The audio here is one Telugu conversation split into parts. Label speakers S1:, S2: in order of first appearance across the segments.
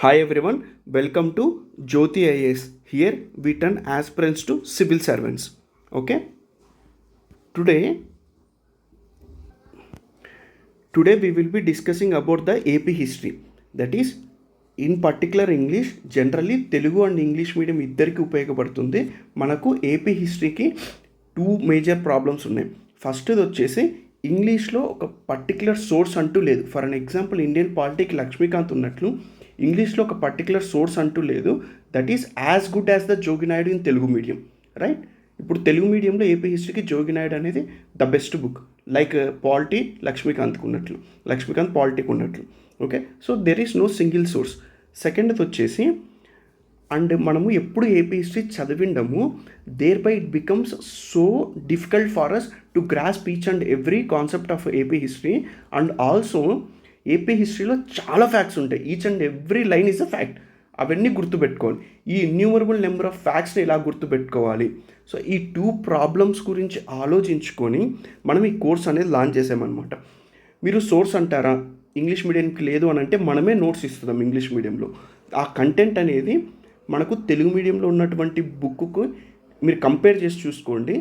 S1: Hi everyone, welcome to Jyoti IAS. Here we turn aspirants to civil servants. Okay, today today we will be discussing about the AP history. That is, in particular English, generally Telugu and English medium ఇద్దరికి ఉపయోగపడుతుంది. మనకు AP హిస్టరీకి టూ మేజర్ ప్రాబ్లమ్స్ ఉన్నాయి. ఫస్ట్ వచ్చేసి ఇంగ్లీష్లో ఒక పర్టికులర్ సోర్స్ అంటూ లేదు. ఫర్ అన్ ఎగ్జాంపుల్, ఇండియన్ పాలిటీకి లక్ష్మీకాంత్ ఉన్నట్లు ఇంగ్లీష్లో ఒక పర్టికులర్ సోర్స్ అంటూ లేదు. That is as good as the Joginaidu in Telugu medium, right? ఇప్పుడు తెలుగు మీడియంలో ఏపీ హిస్టరీకి జోగినాయుడు అనేది the best book, like polity లక్ష్మీకాంత్కి ఉన్నట్లు, లక్ష్మీకాంత్ పాలిటీకి ఉన్నట్లు. Okay, so there is no single source. సెకండ్ది వచ్చేసి, అండ్ మనము ఎప్పుడు ఏపీ హిస్టరీ చదివిండము, thereby it becomes so difficult for us to grasp each and every concept of AP history. And also AP హిస్టరీలో చాలా ఫ్యాక్ట్స్ ఉంటాయి. Each and every line is a fact. అవన్నీ గుర్తుపెట్టుకోవాలి. ఈ ఇన్యూమరబుల్ నెంబర్ ఆఫ్ ఫ్యాక్ట్స్ని ఎలా గుర్తుపెట్టుకోవాలి? సో ఈ టూ ప్రాబ్లమ్స్ గురించి ఆలోచించుకొని మనం ఈ కోర్స్ అనేది లాంచ్ చేసామన్నమాట. మీరు సోర్స్ అంటారా? ఇంగ్లీష్ మీడియంకి లేదు అని అంటే మనమే నోట్స్ ఇస్తున్నాం ఇంగ్లీష్ మీడియంలో. ఆ కంటెంట్ అనేది మనకు తెలుగు మీడియంలో ఉన్నటువంటి బుక్కు మీరు కంపేర్ చేసి చూసుకోండి,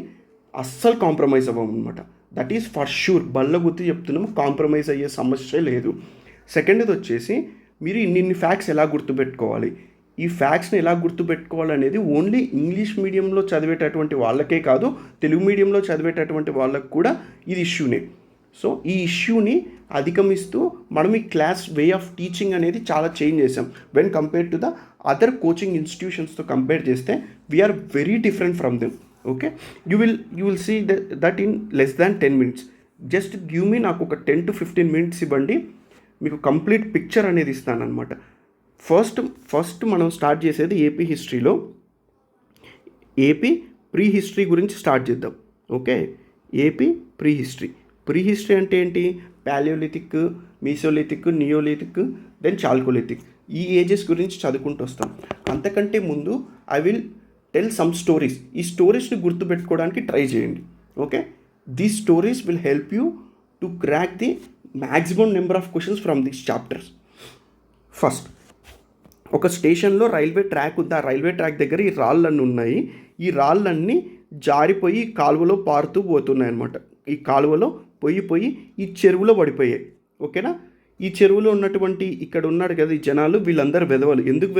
S1: అస్సలు కాంప్రమైజ్ అవ్వమన్నమాట. దట్ ఈస్ ఫర్ షూర్, బల్ల గుర్తు చెప్తున్నాము, కాంప్రమైజ్ అయ్యే సమస్య లేదు. సెకండ్ది వచ్చేసి, మీరు ఇన్ని ఫ్యాక్ట్స్ ఎలా గుర్తుపెట్టుకోవాలి, ఈ ఫ్యాక్ట్స్ని ఎలా గుర్తుపెట్టుకోవాలనేది ఓన్లీ ఇంగ్లీష్ మీడియంలో చదివేటటువంటి వాళ్ళకే కాదు, తెలుగు మీడియంలో చదివేటటువంటి వాళ్ళకు కూడా ఇది ఇష్యూనే. సో ఈ ఇష్యూని అధిగమిస్తూ మనం ఈ క్లాస్ వే ఆఫ్ టీచింగ్ అనేది చాలా చేంజ్ చేసాం. When compare to the other coaching ఇన్స్టిట్యూషన్స్తో కంపేర్ చేస్తే we are very different from them. Okay, you will see that in less than 10 minutes. Just give me, నాకు ఒక 10 to 15 minutes ఇవ్వండి, మీకు కంప్లీట్ పిక్చర్ అనేది ఇస్తానన్నమాట. ఫస్ట్ మనం స్టార్ట్ చేసేది ఏపీ హిస్టరీలో ఏపీ ప్రీ హిస్టరీ గురించి స్టార్ట్ చేద్దాం. ఓకే, ఏపీ ప్రీ హిస్టరీ అంటే ఏంటి? Palaeolithic, mesolithic, neolithic, then chalcolithic, ఈ ఏజెస్ గురించి చదువుకుంటూ వస్తాం. అంతకంటే ముందు I will tell some stories. ఈ స్టోరీస్ని గుర్తుపెట్టుకోవడానికి ట్రై చేయండి. Okay, these stories will help you to crack the maximum number of questions from these chapters. First, ఒక స్టేషన్లో రైల్వే ట్రాక్ ఉంది. ఆ రైల్వే ట్రాక్ దగ్గర ఈ రాళ్ళన్నీ ఉన్నాయి. ఈ రాళ్ళన్నీ జారిపోయి కాలువలో పారుతూ పోతున్నాయి అన్నమాట. ఈ కాలువలో పోయి ఈ చెరువులో పడిపోయాయి. ఓకేనా? ఈ చెరువులో ఉన్నటువంటి ఇక్కడ ఉన్నాడు కదా ఈ జనాలు, వీళ్ళందరూ వెధవలు. ఎందుకు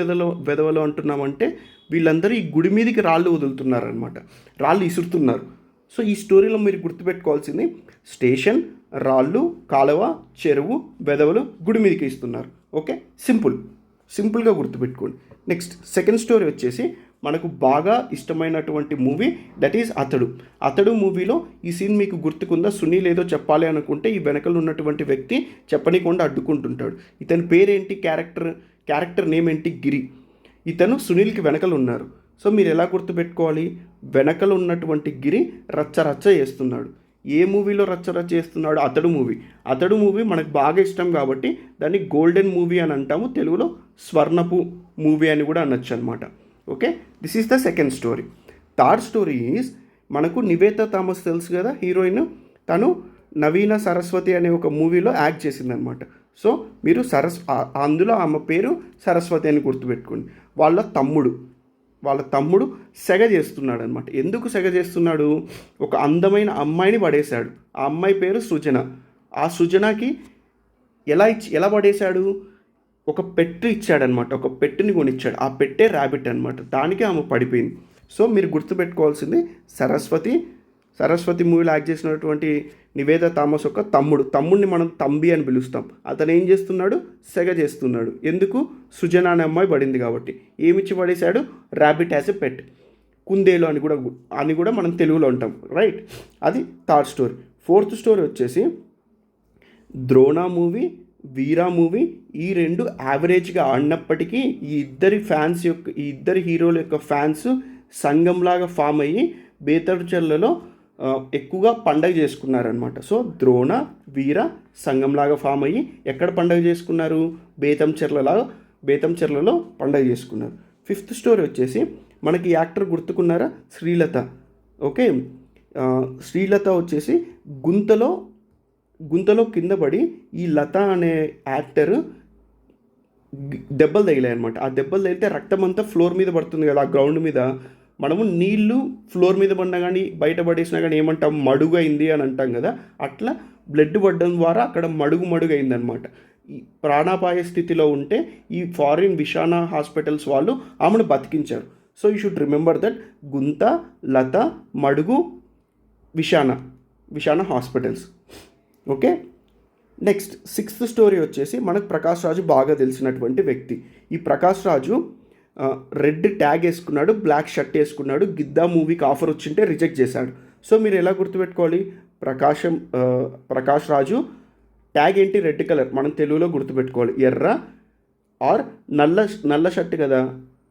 S1: వెధవలు అంటున్నామంటే, వీళ్ళందరూ ఈ గుడి మీదకి రాళ్ళు వదులుతున్నారనమాట, రాళ్ళు ఇసురుతున్నారు. సో ఈ స్టోరీలో మీరు గుర్తుపెట్టుకోవాల్సింది స్టేషన్, రాళ్ళు, కాలువ, చెరువు, వెధవలు, గుడి మీదకి ఇస్తున్నారు. ఓకే, సింపుల్గా గుర్తుపెట్టుకోండి. నెక్స్ట్ సెకండ్ స్టోరీ వచ్చేసి, మనకు బాగా ఇష్టమైనటువంటి మూవీ, దట్ ఈజ్ అతడు మూవీలో ఈ సీన్ మీకు గుర్తుకుందా? సునీల్ ఏదో చెప్పాలి అనుకుంటే ఈ వెనకలు ఉన్నటువంటి వ్యక్తి చెప్పనీకుండా అడ్డుకుంటుంటాడు. ఇతని పేరేంటి? క్యారెక్టర్ నేమ్ ఏంటి? గిరి. ఇతను సునీల్కి వెనకలు ఉన్నారు. సో మీరు ఎలా గుర్తుపెట్టుకోవాలి? వెనకలు ఉన్నటువంటి గిరి రచ్చ చేస్తున్నాడు. ఏ మూవీలో రచ్చ చేస్తున్నాడు? అతడు మూవీ మనకు బాగా ఇష్టం కాబట్టి దాన్ని గోల్డెన్ మూవీ అని అంటాము, తెలుగులో స్వర్ణపు మూవీ అని కూడా అనొచ్చు అనమాట. Okay, this is the second story. Third story is, మనకు నివేతా థామస్ తెలుసు కదా హీరోయిన్, తను నవీన సరస్వతి అనే ఒక మూవీలో యాక్ట్ చేసిందనమాట. సో మీరు అందులో ఆమె పేరు సరస్వతి అని గుర్తుపెట్టుకోండి. వాళ్ళ తమ్ముడు సెగ చేస్తున్నాడు అనమాట. ఎందుకు సెగ చేస్తున్నాడు? ఒక అందమైన అమ్మాయిని పడేశాడు. ఆ అమ్మాయి పేరు సృజన. ఆ సృజనకి ఎలా పడేశాడు? ఒక పెట్టు ఇచ్చాడనమాట, ఒక పెట్టుని కొనిచ్చాడు. ఆ పెట్టే ర్యాబిట్ అనమాట, దానికి ఆమె పడిపోయింది. సో మీరు గుర్తుపెట్టుకోవాల్సింది, సరస్వతి మూవీలో యాక్ట్ చేసినటువంటి నివేదా థామస్ యొక్క తమ్ముడిని మనం తంబి అని పిలుస్తాం. అతను ఏం చేస్తున్నాడు? సెగ చేస్తున్నాడు. ఎందుకు? సుజన అనే అమ్మాయి పడింది కాబట్టి. ఏమిచ్చి పడేశాడు? ర్యాబిట్ యాజ్ ఎ పెట్, కుందేలు అని కూడా మనం తెలుగులో ఉంటాం, రైట్? అది థర్డ్ స్టోరీ. ఫోర్త్ స్టోరీ వచ్చేసి, ద్రోణ మూవీ, వీరా మూవీ, ఈ రెండు యావరేజ్గా ఆడినప్పటికీ ఈ ఇద్దరి హీరోల యొక్క ఫ్యాన్స్ సంఘంలాగా ఫామ్ అయ్యి బేతంచెర్లలో ఎక్కువగా పండగ చేసుకున్నారనమాట. సో ద్రోణ, వీర సంఘంలాగా ఫామ్ అయ్యి ఎక్కడ పండగ చేసుకున్నారు? బేతంచెర్లలో పండగ చేసుకున్నారు. ఫిఫ్త్ స్టోరీ వచ్చేసి, మనకి యాక్టర్ గుర్తుకున్నారా? శ్రీలత. ఓకే, శ్రీలత వచ్చేసి గుంతలో కింద పడి ఈ లత అనే యాక్టర్ దెబ్బలు తగిలాయి అనమాట. ఆ దెబ్బలు తగిలితే రక్తం అంతా ఫ్లోర్ మీద పడుతుంది కదా, ఆ గ్రౌండ్ మీద. మనము నీళ్లు ఫ్లోర్ మీద పడినా కానీ బయట పడేసినా కానీ ఏమంటాం, మడుగు అయింది అని అంటాం కదా. అట్లా బ్లడ్ పడడం ద్వారా అక్కడ మడుగు అయిందనమాట. ఈ ప్రాణాపాయ స్థితిలో ఉంటే ఈ ఫారిన్ విషానా హాస్పిటల్స్ వాళ్ళు ఆమెను బతికించారు. So you should remember that గుంత, లత, మడుగు, విషానా hospitals. Okay. Next 6th story వచ్చేసి మనకు ప్రకాష్ రాజు బాగా తెలిసినటువంటి వ్యక్తి. ఈ ప్రకాష్ రాజు రెడ్ ట్యాగ్ వేసుకున్నాడు, బ్లాక్ షర్ట్ వేసుకున్నాడు. గిద్దా మూవీకి ఆఫర్ వచ్చింటే రిజెక్ట్ చేశాడు. సో మీరు ఎలా గుర్తుపెట్టుకోవాలి, ప్రకాష్ రాజు ట్యాగ్ ఏంటి, రెడ్ కలర్. మనం తెలుగులో గుర్తుపెట్టుకోవాలి, ఎర్ర ఆర్ నల్ల షర్ట్ కదా,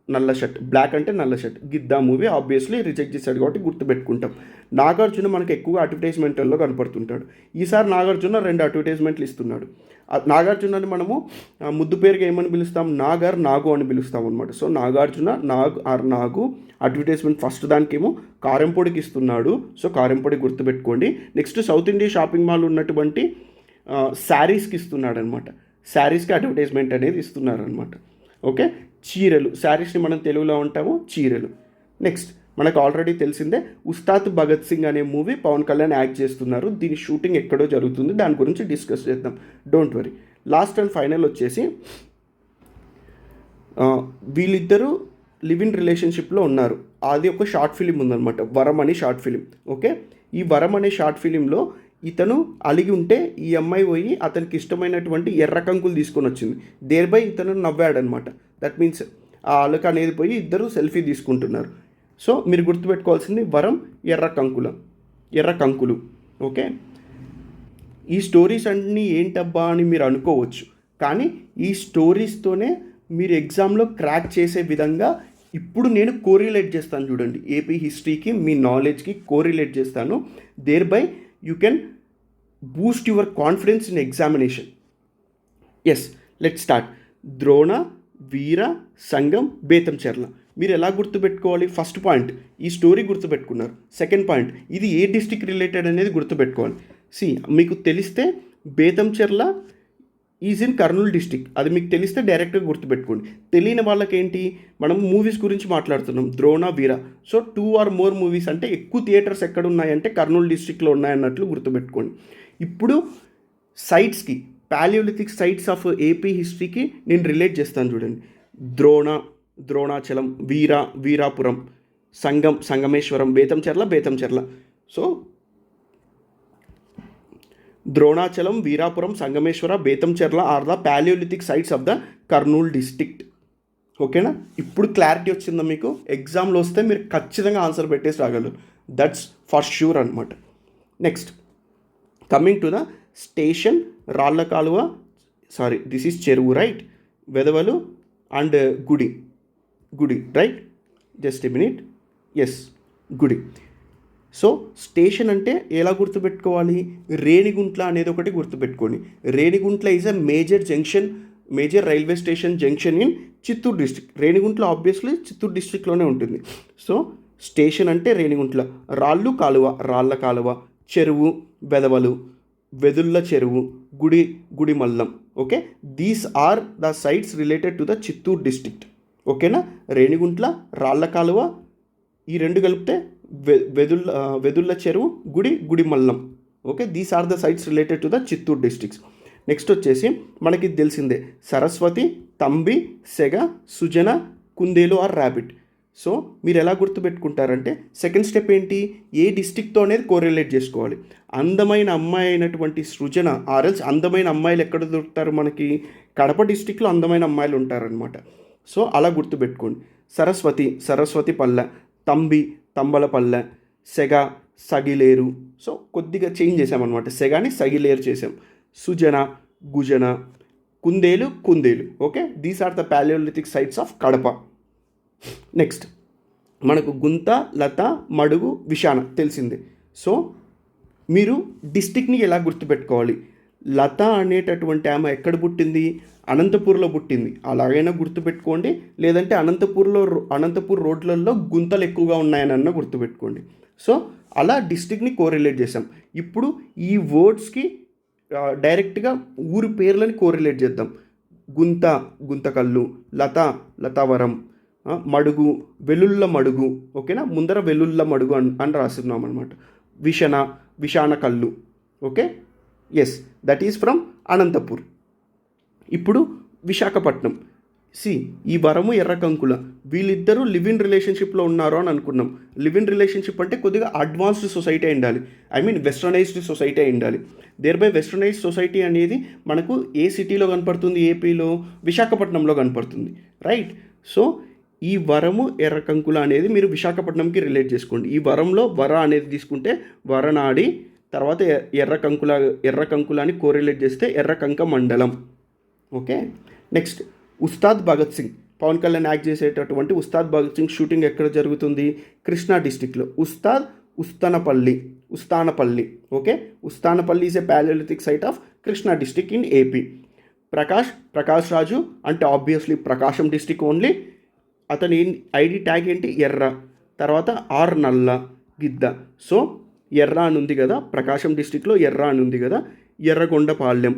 S1: నల్ల షర్ట్. బ్లాక్ అంటే నల్ల shirt. Gidda movie obviously reject చేశాడు కాబట్టి గుర్తుపెట్టుకుంటాం. నాగార్జున మనకు ఎక్కువగా అడ్వర్టైజ్మెంట్లలో కనపడుతుంటాడు. ఈసారి నాగార్జున 2 అడ్వర్టైజ్మెంట్లు ఇస్తున్నాడు. నాగార్జునని మనము ముద్దు పేరుగా ఏమని పిలుస్తాం, నాగు అని పిలుస్తాం అనమాట. సో నాగార్జున నాగు అడ్వర్టైజ్మెంట్ ఫస్ట్ దానికేమో కారంపొడికి ఇస్తున్నాడు. సో కారంపొడి గుర్తుపెట్టుకోండి. Next south India shopping mall ఉన్నటువంటి శారీస్కి ఇస్తున్నాడు అనమాట. శారీస్కి అడ్వర్టైజ్మెంట్ అనేది ఇస్తున్నారు అనమాట. ఓకే. చీరలు, శారీస్ని మనం తెలుగులో ఉంటాము చీరలు. నెక్స్ట్ మనకు ఆల్రెడీ తెలిసిందే, ఉస్తాద్ భగత్ సింగ్ అనే మూవీ పవన్ కళ్యాణ్ యాక్ట్ చేస్తున్నారు. దీని షూటింగ్ ఎక్కడో జరుగుతుంది, దాని గురించి డిస్కస్ చేద్దాం, don't worry. Last and final వచ్చేసి వీళ్ళిద్దరూ లివ్ ఇన్ రిలేషన్షిప్లో ఉన్నారు. అది ఒక షార్ట్ ఫిలిం ఉందన్నమాట, వరం అనే షార్ట్ ఫిలిం. ఓకే. ఈ వరం అనే షార్ట్ ఫిలింలో ఇతను అలిగి ఉంటే ఈ అమ్మాయి పోయి అతనికి ఇష్టమైనటువంటి ఎర్ర కంకులు తీసుకొని వచ్చింది. దేర్బై ఇతను నవ్వాడనమాట. దట్ మీన్స్ ఆ అలక అనేది పోయి ఇద్దరు సెల్ఫీ తీసుకుంటున్నారు. సో మీరు గుర్తుపెట్టుకోవాల్సింది వరం, ఎర్ర కంకులు. ఓకే. ఈ స్టోరీస్ అన్నీ ఏంటబ్బా అని మీరు అనుకోవచ్చు, కానీ ఈ స్టోరీస్తోనే మీరు ఎగ్జామ్లో క్రాక్ చేసే విధంగా ఇప్పుడు నేను కోరిలేట్ చేస్తాను. చూడండి, ఏపీ హిస్టరీకి మీ నాలెడ్జ్కి కోరిలేట్ చేస్తాను. There by you can boost your confidence in examination. Yes, let start. Drona, Veera, Sangam, Betamcherla. మీరు ఎలా గుర్తుపెట్టుకోవాలి? ఫస్ట్ పాయింట్ ఈ స్టోరీ గుర్తుపెట్టుకున్నారు. సెకండ్ పాయింట్ ఇది ఏ డిస్టిక్ రిలేటెడ్ అనేది గుర్తుపెట్టుకోవాలి. మీకు తెలిస్తే Betamcherla is in Kurnool district, అది మీకు తెలిస్తే డైరెక్ట్గా గుర్తుపెట్టుకోండి. తెలియని వాళ్ళకి ఏంటి, మనం మూవీస్ గురించి మాట్లాడుతున్నాం, ద్రోణ, వీర. సో 2 or more మూవీస్ అంటే ఎక్కువ థియేటర్స్ ఎక్కడ ఉన్నాయంటే కర్నూలు డిస్టిక్లో ఉన్నాయన్నట్లు గుర్తుపెట్టుకోండి. ఇప్పుడు సైట్స్కి, పాలియోలిథిక్ సైట్స్ ఆఫ్ ఏపీ హిస్టరీకి నేను రిలేట్ చేస్తాను. చూడండి, Dronachalam, Veerapuram, Sangameshwaram, Betamcherla. So Dronachalam, Veerapuram, Sangameshwara, Betamcherla are the palaeolithic sites of the Kurnool district. ఓకేనా? ఇప్పుడు క్లారిటీ వచ్చిందా మీకు? ఎగ్జామ్లో వస్తే మీరు ఖచ్చితంగా ఆన్సర్ పెట్టేసి రాగలరు, దట్స్ ఫర్ ష్యూర్ అనమాట. Next coming to the station, Ralla Kaluva, this is చెరువు, రైట్? వెదవలు అండ్ గుడి, right? Just a minute. Yes, గుడి. సో స్టేషన్ అంటే ఎలా గుర్తుపెట్టుకోవాలి? రేణిగుంట్ల అనేది ఒకటి గుర్తుపెట్టుకోండి. Renigunta is a major railway station junction in Chittoor district. Renigunta obviously Chittoor డిస్ట్రిక్ట్లోనే ఉంటుంది. సో స్టేషన్ అంటే రేణిగుంట్ల. రాళ్ళ కాలువ, చెరువు, వెదవలు, Vedulla Cheruvu, Gudimallam. Okay, these are the sites related to the Chittoor district. ఓకేనా? రేణిగుంట్ల, రాళ్ళ కాలువ, ఈ రెండు కలిపితే Vedulla Cheruvu, Gudimallam. Okay, these are the sites related to the Chittoor districts. Next వచ్చేసి మనకి తెలిసిందే, సరస్వతి, తంబి, సెగ, సుజన, కుందేలు ఆర్ ర్యాబిట్. సో మీరు ఎలా గుర్తుపెట్టుకుంటారంటే సెకండ్ స్టెప్ ఏంటి, ఏ డిస్ట్రిక్ట్తో అనేది కోరిలేట్ చేసుకోవాలి. అందమైన అమ్మాయి అయినటువంటి సృజన ఆర్ఎల్స్ అందమైన అమ్మాయిలు ఎక్కడ దొరుకుతారు మనకి? కడప డిస్ట్రిక్ట్లో అందమైన అమ్మాయిలు ఉంటారనమాట. సో అలా గుర్తుపెట్టుకోండి. సరస్వతి పల్లె, తంబలపల్లె, సెగ, సగిలేరు. సో కొద్దిగా చేంజ్ చేసామన్నమాట, సెగాని సగిలేరు చేసాం. సుజన, గుజన, కుందేలు. Okay, these are the palaeolithic sites of Kadapa. Next మనకు గుంత, లత, మడుగు, విషాన తెలిసిందే. సో మీరు డిస్టిక్ని ఎలా గుర్తుపెట్టుకోవాలి? లత అనేటటువంటి ఆమె ఎక్కడ పుట్టింది? అనంతపూర్లో పుట్టింది. అలాగైనా గుర్తుపెట్టుకోండి, లేదంటే అనంతపూర్ రోడ్లలో గుంతలు ఎక్కువగా ఉన్నాయనన్నా గుర్తుపెట్టుకోండి. సో అలా డిస్ట్రిక్ట్ని కోరిలేట్ చేసాం. ఇప్పుడు ఈ వర్డ్స్కి డైరెక్ట్గా ఊరి పేర్లని కోరిలేట్ చేద్దాం. గుంత గుంతకల్లు, లత లతావరం, మడుగు వెలుళ్ళ మడుగు, ఓకేనా, ముందర వెలుళ్ళ మడుగు అని రాస్తున్నాం అనమాట. విషణ విషాణ కళ్ళు, okay, yes, that is from Anantapur. ఇప్పుడు విశాఖపట్నం. ఈ వరము ఎర్రకంకుల, వీళ్ళిద్దరూ లివ్ ఇన్ రిలేషన్షిప్లో ఉన్నారు అని అనుకున్నాం. లివ్ ఇన్ రిలేషన్షిప్ అంటే కొద్దిగా అడ్వాన్స్డ్ సొసైటీ అయి ఉండాలి, ఐ మీన్ వెస్టర్నైజ్డ్ సొసైటీ అయి ఉండాలి. దేర్ బై వెస్టర్నైజ్డ్ సొసైటీ అనేది మనకు ఏ సిటీలో కనపడుతుంది? ఏపీలో విశాఖపట్నంలో కనపడుతుంది, రైట్? సో ఈ వరము ఎర్రకంకుల అనేది మీరు విశాఖపట్నంకి రిలేట్ చేసుకోండి. ఈ వరంలో వర అనేది తీసుకుంటే వరనాడి, తర్వాత ఎర్రకంకుల అని కోరిలేట్ చేస్తే ఎర్రకంక మండలం, okay. Next Ustaad Bhagat Singh, Pawan Kalyan act చేసేటటువంటి ఉస్తాద్ భగత్ సింగ్ షూటింగ్ ఎక్కడ జరుగుతుంది? కృష్ణా డిస్టిక్లో. Ustanapalli, okay. Ustanapalli is a palaeolithic site of Krishna district in AP. Prakash Raju అంటే ఆబ్వియస్లీ ప్రకాశం డిస్టిక్ ఓన్లీ. అతని ఐడి ట్యాగ్ ఏంటి? ఎర్ర, తర్వాత ఆర్ నల్ల గిద్ద. సో ఎర్ర అని ఉంది కదా, ప్రకాశం డిస్టిక్లో ఎర్ర అని ఉంది కదా, ఎర్రగొండపాలెం.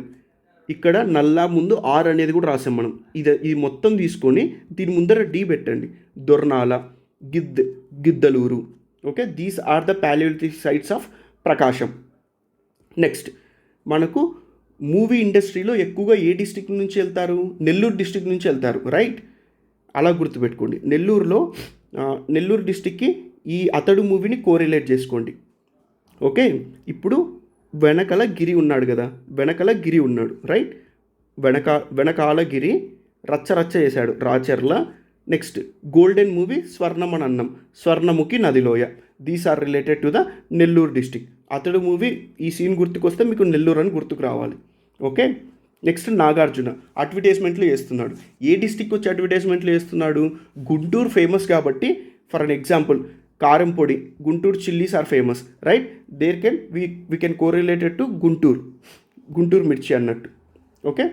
S1: ఇక్కడ నల్ల ముందు ఆర్ అనేది కూడా రాసాం మనం. ఇది మొత్తం తీసుకొని దీని ముందర డి పెట్టండి. Dornala, Giddalur, okay. These are the palaeolithic sites of Prakasam. Next మనకు మూవీ ఇండస్ట్రీలో ఎక్కువగా ఏ డిస్టిక్ నుంచి వెళ్తారు? నెల్లూరు డిస్టిక్ నుంచి వెళ్తారు, రైట్? అలా గుర్తుపెట్టుకోండి. నెల్లూరు డిస్టిక్కి ఈ అతడు మూవీని కోరిలేట్ చేసుకోండి, ఓకే. ఇప్పుడు వెనకల గిరి ఉన్నాడు కదా, రైట్? వెనకాల గిరి రచ్చ చేశాడు రాచర్ల. నెక్స్ట్ గోల్డెన్ మూవీ స్వర్ణం అని అన్నం, స్వర్ణముఖి నదిలోయ. These are related to the Nellore district. Athadu movie ఈ సీన్ గుర్తుకొస్తే మీకు నెల్లూరు అని గుర్తుకు రావాలి, ఓకే. నెక్స్ట్ నాగార్జున అడ్వర్టైజ్మెంట్లు చేస్తున్నాడు. ఏ డిస్టిక్ వచ్చి అడ్వర్టైజ్మెంట్లు చేస్తున్నాడు? గుంటూరు ఫేమస్ కాబట్టి, ఫర్ అన్ ఎగ్జాంపుల్ కారంపొడి, Guntur chillies are famous, right? There can we can correlated to Guntur మిర్చి అన్నట్టు, ఓకే.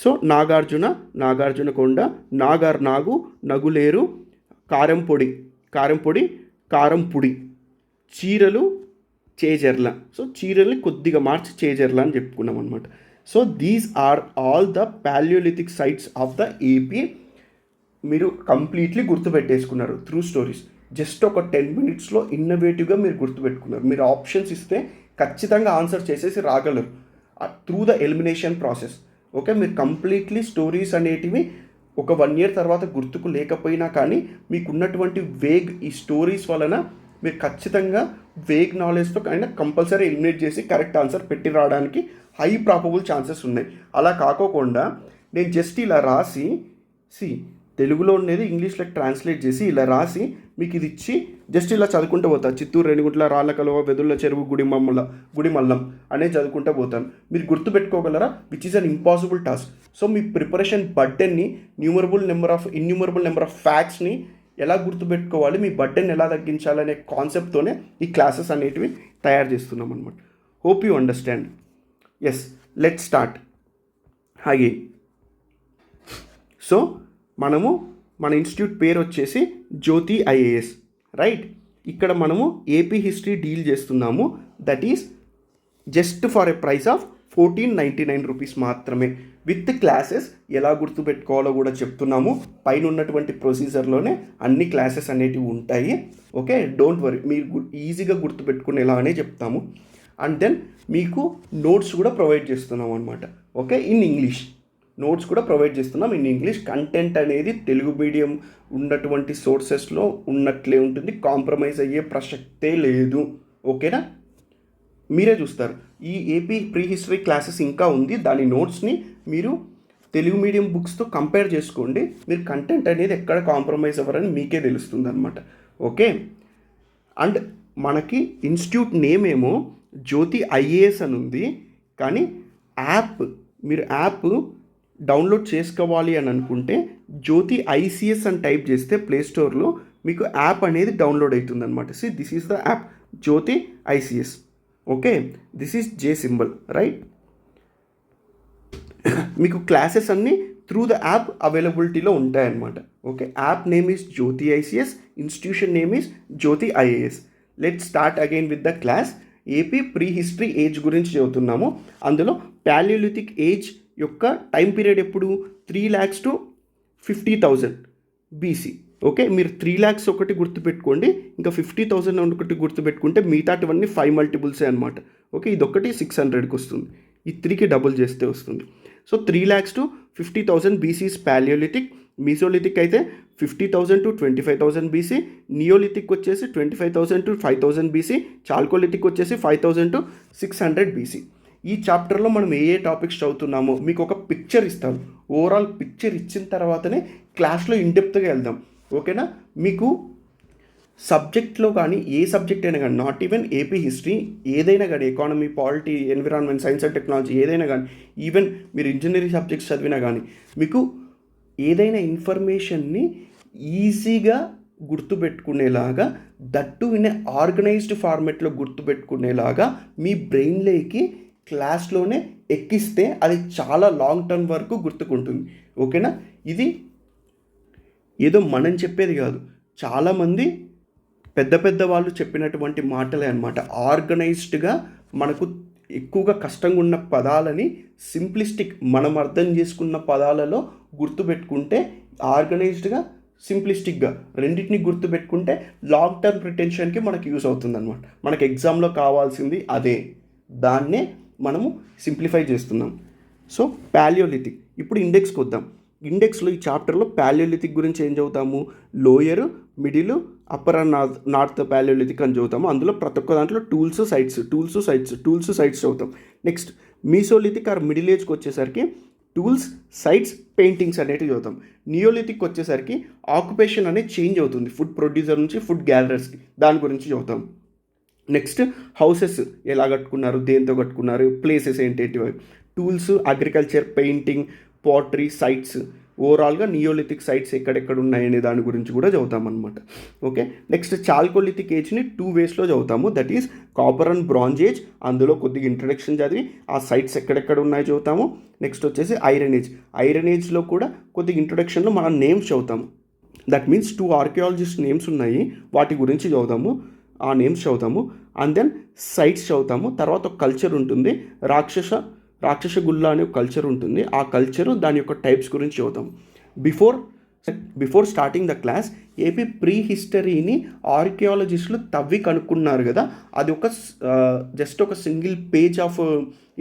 S1: సో నాగార్జునకొండ, నాగు, నగులేరు, కారంపొడి, చీరలు చేజర్ల. సో చీరల్ని కొద్దిగా మార్చి చేజర్ల అని చెప్పుకున్నాం అనమాట. So these are all the palaeolithic sites of the AP. మీరు కంప్లీట్లీ గుర్తుపెట్టేసుకున్నారు త్రూ స్టోరీస్. జస్ట్ ఒక 10 minutesలో ఇన్నోవేటివ్గా మీరు గుర్తుపెట్టుకున్నారు. మీరు ఆప్షన్స్ ఇస్తే ఖచ్చితంగా ఆన్సర్ చేసేసి రాగలరు through the elimination process, okay. మీరు కంప్లీట్లీ స్టోరీస్ అనేటివి ఒక 1 year తర్వాత గుర్తుకు లేకపోయినా కానీ మీకున్నటువంటి ఈ స్టోరీస్ వలన మీరు ఖచ్చితంగా వేగ్ నాలెడ్జ్తో అయినా కంపల్సరీ ఎలిమినేట్ చేసి కరెక్ట్ ఆన్సర్ పెట్టి రావడానికి హై ప్రాబబుల్ ఛాన్సెస్ ఉన్నాయి. అలా కాకోకుండా నేను జస్ట్ ఇలా రాసి తెలుగులో ఉండేది ఇంగ్లీష్లోకి ట్రాన్స్లేట్ చేసి ఇలా రాసి మీకు ఇది ఇచ్చి జస్ట్ ఇలా చదువుకుంటూ పోతాను. చిత్తూరు, రేణిగుంట్ల, రాళ్ళకలువ, వెదుళ్ళ చెరువు, గుడిమల్లం అనేది చదువుకుంటూ పోతాను. మీరు గుర్తుపెట్టుకోగలరా? Which is an impossible task. So మీ ప్రిపరేషన్ బర్డెన్ని, ఇన్యూమరబుల్ నెంబర్ ఆఫ్ ఫ్యాక్ట్స్ని ఎలా గుర్తుపెట్టుకోవాలి, మీ బర్డెన్ ఎలా తగ్గించాలనే కాన్సెప్ట్తోనే ఈ క్లాసెస్ అనేటివి తయారు చేస్తున్నాం అనమాట. Hope you understand. Yes, let's start again. So మన ఇన్స్టిట్యూట్ పేరు వచ్చేసి జ్యోతి ఐఏఎస్, రైట్? ఇక్కడ మనము ఏపీ హిస్టరీ డీల్ చేస్తున్నాము. That is just for a price of 1499 rupees మాత్రమే. విత్ క్లాసెస్ ఎలా గుర్తుపెట్టుకోవాలో కూడా చెప్తున్నాము. పైన ఉన్నటువంటి ప్రొసీజర్లోనే అన్ని క్లాసెస్ అనేటివి ఉంటాయి, ఓకే. డోంట్ వరీ, మీరు ఈజీగా గుర్తుపెట్టుకునేలానే చెప్తాము. అండ్ దెన్ మీకు నోట్స్ కూడా ప్రొవైడ్ చేస్తున్నాం అనమాట, ఓకే. ఇన్ ఇంగ్లీష్ నోట్స్ కూడా ప్రొవైడ్ చేస్తున్నాం ఇన్ ఇంగ్లీష్. కంటెంట్ అనేది తెలుగు మీడియం ఉన్నటువంటి సోర్సెస్లో ఉన్నట్లే ఉంటుంది, కాంప్రమైజ్ అయ్యే ప్రసక్తే లేదు, ఓకేనా? మీరే చూస్తారు. ఈ ఏపీ ప్రీ హిస్టరీ క్లాసెస్ ఇంకా ఉంది. దాని నోట్స్ని మీరు తెలుగు మీడియం బుక్స్తో కంపేర్ చేసుకోండి. మీరు కంటెంట్ అనేది ఎక్కడ కాంప్రమైజ్ అవ్వరని మీకే తెలుస్తుంది అనమాట, ఓకే. అండ్ మనకి ఇన్స్టిట్యూట్ నేమ్ ఏమో జ్యోతి ఐఏఎస్ అని ఉంది, కానీ మీరు యాప్ డౌన్లోడ్ చేసుకోవాలి అని అనుకుంటే జ్యోతి ఐసిఎస్ అని టైప్ చేస్తే ప్లేస్టోర్లో మీకు యాప్ అనేది డౌన్లోడ్ అవుతుంది అనమాట. This is the app Jyothi ICS, okay. This is J symbol, right? మీకు క్లాసెస్ అన్నీ త్రూ ద యాప్ అవైలబిలిటీలో ఉంటాయన్నమాట, okay. App name is Jyothi ICS, institution name is Jyothi IAS. Let's start again with the class. AP pre history age గురించి చదువుతున్నాము. అందులో ప్యాలియోలిథిక్ ఏజ్ యొక్క టైం పీరియడ్ ఎప్పుడు 3 lakhs to 50,000 బీసీ. ఓకే, మీరు 3 lakhs ఒకటి గుర్తుపెట్టుకోండి, ఇంకా 50,000 ఒకటి గుర్తుపెట్టుకుంటే మిగతాటివన్నీ 5 multiples అనమాట. ఓకే, ఇదొకటి 600కి వస్తుంది, ఈ 3కి డబుల్ చేస్తే వస్తుంది. So 3 lakhs to 50,000 BC is palaeolithic. Mesolithic అయితే 50,000 to 25,000 బీసీ, నియోలిథిక్ వచ్చేసి 25,000 to 5,000 బీసీ, చాల్కోలిథిక్ వచ్చేసి 5,000 to 600 బీసీ. ఈ చాప్టర్లో మనం ఏ టాపిక్స్ చదువుతున్నామో మీకు ఒక పిక్చర్ ఇస్తాను. ఓవరాల్ పిక్చర్ ఇచ్చిన తర్వాతనే క్లాస్లో ఇన్డెప్త్గా వెళ్దాం. ఓకేనా? మీకు సబ్జెక్ట్లో కానీ ఏ సబ్జెక్ట్ అయినా కానీ, నాట్ ఈవెన్ ఏపీ హిస్టరీ, ఏదైనా కానీ, economy, polity, environment, science and technology ఏదైనా కానీ, ఈవెన్ మీరు ఇంజనీరింగ్ సబ్జెక్ట్స్ చదివినా కానీ, మీకు ఏదైనా ఇన్ఫర్మేషన్ని ఈజీగా గుర్తుపెట్టుకునేలాగా, దట్టు ఇన్ ఆర్గనైజ్డ్ ఫార్మెట్లో గుర్తుపెట్టుకునేలాగా మీ బ్రెయిన్లోకి క్లాస్లోనే ఎక్కిస్తే అది చాలా లాంగ్ టర్మ్ వరకు గుర్తుకుంటుంది. ఓకేనా? ఇది ఏదో మనం చెప్పేది కాదు, చాలామంది పెద్ద పెద్ద వాళ్ళు చెప్పినటువంటి మాటలే అనమాట. ఆర్గనైజ్డ్గా మనకు ఎక్కువగా కష్టంగా ఉన్న పదాలని సింప్లిస్టిక్, మనం అర్థం చేసుకున్న పదాలలో గుర్తుపెట్టుకుంటే, ఆర్గనైజ్డ్గా సింప్లిస్టిక్గా రెండింటిని గుర్తుపెట్టుకుంటే లాంగ్ టర్మ్ రిటెన్షన్కి మనకు యూస్ అవుతుంది అనమాట. మనకు ఎగ్జామ్లో కావాల్సింది అదే, దాన్నే మనము సింప్లిఫై చేస్తున్నాం. So palaeolithic. ఇప్పుడు ఇండెక్స్కి వద్దాం. ఇండెక్స్లో ఈ చాప్టర్లో పాలియోలిథిక్ గురించి ఏం చదువుతాము? Lower, middle, upper and north palaeolithic అని చదువుతాము. అందులో ప్రతి ఒక్క దాంట్లో టూల్స్ సైట్స్ చదువుతాం. నెక్స్ట్ మీసోలిథిక్ ఆర్ మిడిల్ ఏజ్కి వచ్చేసరికి టూల్స్, సైట్స్, పెయింటింగ్స్ అనేటివి చదువుతాం. నియోలిథిక్ వచ్చేసరికి ఆక్యుపేషన్ అనేది చేంజ్ అవుతుంది, ఫుడ్ ప్రొడ్యూసర్ నుంచి ఫుడ్ గ్యాదరర్స్కి, దాని గురించి చదువుతాం. నెక్స్ట్ హౌసెస్ ఎలా కట్టుకున్నారు, దేంతో కట్టుకున్నారు, ప్లేసెస్ ఏంటేంటివి, tools, agriculture, painting, pottery, sites, ఓవరాల్గా నియోలిథిక్ సైట్స్ ఎక్కడెక్కడ ఉన్నాయనే దాని గురించి కూడా చదువుతాం అనమాట. ఓకే, నెక్స్ట్ చాల్కోలిథిక్ ఏజ్ని 2 waysలో చదువుతాము. That is copper and bronze age, అందులో కొద్దిగా ఇంట్రడక్షన్ చదివి ఆ సైట్స్ ఎక్కడెక్కడ ఉన్నాయో చదువుతాము. నెక్స్ట్ వచ్చేసి ఐరన్ ఏజ్లో కూడా కొద్దిగా ఇంట్రడక్షన్లో మనం నేమ్స్ చదువుతాము. దట్ మీన్స్ 2 ఆర్కియాలజిస్ట్ నేమ్స్ ఉన్నాయి, వాటి గురించి చదువుతాము, ఆ నేమ్స్ చదువుతాము. అండ్ దెన్ సైట్స్ చదువుతాము. తర్వాత ఒక కల్చర్ ఉంటుంది, రాక్షస గుల్ల అనే ఒక కల్చర్ ఉంటుంది, ఆ కల్చరు దాని యొక్క టైప్స్ గురించి చదువుతాం. Before starting the class, AP pre హిస్టరీని ఆర్కియాలజిస్టులు తవ్వి కనుక్కున్నారు కదా, అది ఒక జస్ట్ ఒక సింగిల్ పేజ్ ఆఫ్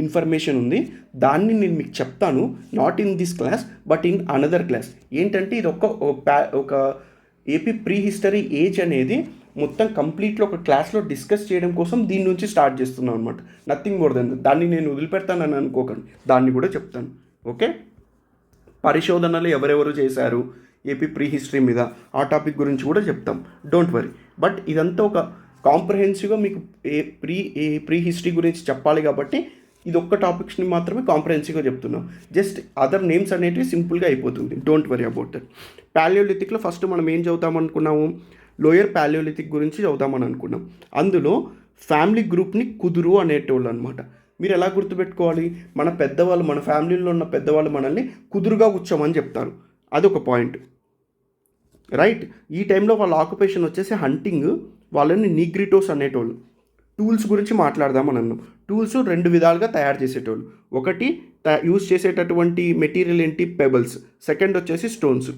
S1: ఇన్ఫర్మేషన్ ఉంది. దాన్ని నేను మీకు చెప్తాను, not in this class but in another class. ఏంటంటే ఇది ఒక ఏపీ ప్రీ హిస్టరీ ఏజ్ అనేది మొత్తం కంప్లీట్లో ఒక క్లాస్లో డిస్కస్ చేయడం కోసం దీని నుంచి స్టార్ట్ చేస్తున్నాం అనమాట. నథింగ్ మోర్ దెన్ దాన్ని నేను వదిలిపెడతానని అనుకోకండి, దాన్ని కూడా చెప్తాను. ఓకే, పరిశోధనలు ఎవరెవరు చేశారు ఏపీ ప్రీ హిస్టరీ మీద, ఆ టాపిక్ గురించి కూడా చెప్తాం, డోంట్ వరీ. బట్ ఇదంతా ఒక కాంప్రహెన్సివ్గా మీకు ప్రీ హిస్టరీ గురించి చెప్పాలి కాబట్టి ఇది ఒక్క టాపిక్స్ని మాత్రమే కాంప్రహెన్సివ్గా చెప్తున్నాం. జస్ట్ అదర్ నేమ్స్ అనేటివి సింపుల్గా అయిపోతుంది, డోంట్ వరీ అబౌట్ దట్. పాలియోలిథిక్లో ఫస్ట్ మనం ఏం చదువుతాం అనుకున్నాము? లోయర్ పాలియోలిథిక్ గురించి చదువుతామని అనుకున్నాం. అందులో ఫ్యామిలీ గ్రూప్ని కుదురు అనేటోళ్ళు అనమాట. మీరు ఎలా గుర్తుపెట్టుకోవాలి? మన పెద్దవాళ్ళు, మన ఫ్యామిలీలో ఉన్న పెద్దవాళ్ళు మనల్ని కుదురుగా కూర్చోమని చెప్తారు, అదొక పాయింట్, రైట్? ఈ టైంలో వాళ్ళ ఆక్యుపేషన్ వచ్చేసి హంటింగ్, వాళ్ళని నీగ్రిటోస్ అనేటోళ్ళు. టూల్స్ గురించి మాట్లాడదామని అన్నాం. టూల్స్ 2 విధాలుగా తయారు చేసేటోళ్ళు. ఒకటి యూజ్ చేసేటటువంటి మెటీరియల్ ఏంటి? పెబల్స్. సెకండ్ వచ్చేసి స్టోన్స్.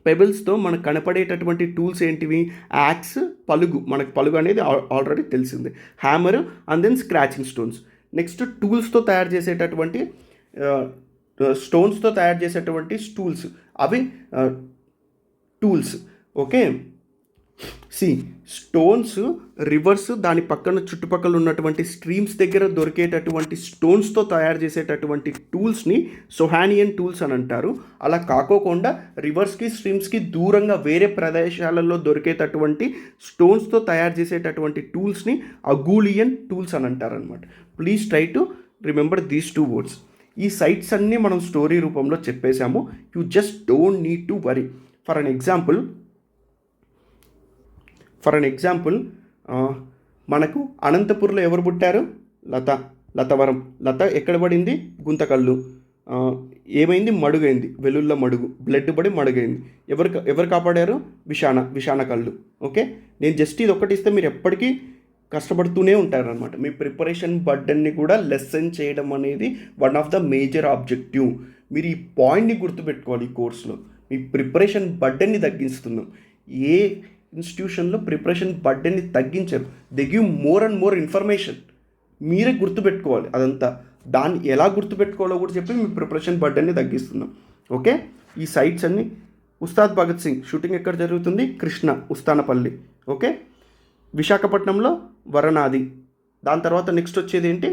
S1: పెబుల్స్తో మనకు కనపడేటటువంటి టూల్స్ ఏంటివి? యాక్స్, పలుగు, మనకు పలుగు అనేది ఆల్రెడీ తెలిసిందే, hammer and then scratching stones. Next టూల్స్తో తయారు చేసేటటువంటి స్టోన్స్తో తయారు చేసేటువంటి స్టూల్స్, అవి టూల్స్. ఓకే, స్టోన్స్, రివర్స్, దాని పక్కన చుట్టుపక్కల ఉన్నటువంటి స్ట్రీమ్స్ దగ్గర దొరికేటటువంటి స్టోన్స్తో తయారు చేసేటటువంటి టూల్స్ని సొహానియన్ టూల్స్ అని అంటారు. అలా కాకోకుండా రివర్స్కి, స్ట్రీమ్స్కి దూరంగా వేరే ప్రదేశాలలో దొరికేటటువంటి స్టోన్స్తో తయారు చేసేటటువంటి టూల్స్ని అగూలియన్ టూల్స్ అని అంటారు అనమాట. Please try to remember these 2 words. ఈ సైట్స్ అన్నీ మనం స్టోరీ రూపంలో చెప్పేశాము. You just don't need to worry. For an example మనకు అనంతపూర్లో ఎవరు పుట్టారు? లతవరం. లత ఎక్కడ పడింది? గుంతకల్లు. ఏమైంది? మడుగైంది, వెలుల్ల మడుగు, బ్లడ్ పడి మడుగైంది. ఎవరు కాపాడారు? విషాణ కళ్ళు. ఓకే, నేను జస్ట్ ఇది ఒక్కటి ఇస్తే మీరు ఎప్పటికీ కష్టపడుతూనే ఉంటారనమాట. మీ ప్రిపరేషన్ బర్డెన్ని కూడా లెసన్ చేయడం అనేది one of the major objective. మీరు ఈ పాయింట్ని గుర్తుపెట్టుకోవాలి. ఈ కోర్సులో మీ ప్రిపరేషన్ బర్డెన్ని తగ్గిస్తున్నాం. ఏ ఇన్స్టిట్యూషన్లో ప్రిపరేషన్ బర్డెన్ని తగ్గించరు. They give more and more information. మీరే గుర్తుపెట్టుకోవాలి అదంతా. దాన్ని ఎలా గుర్తుపెట్టుకోవాలో కూడా చెప్పి మీ ప్రిపరేషన్ బర్డెన్ని తగ్గిస్తున్నాం. ఓకే, ఈ సైట్స్ అన్నీ ఉస్తాద్ భగత్ సింగ్ షూటింగ్ ఎక్కడ జరుగుతుంది? కృష్ణ ఉస్తానపల్లి. ఓకే, విశాఖపట్నంలో వరనాది. దాని తర్వాత నెక్స్ట్ వచ్చేది ఏంటి?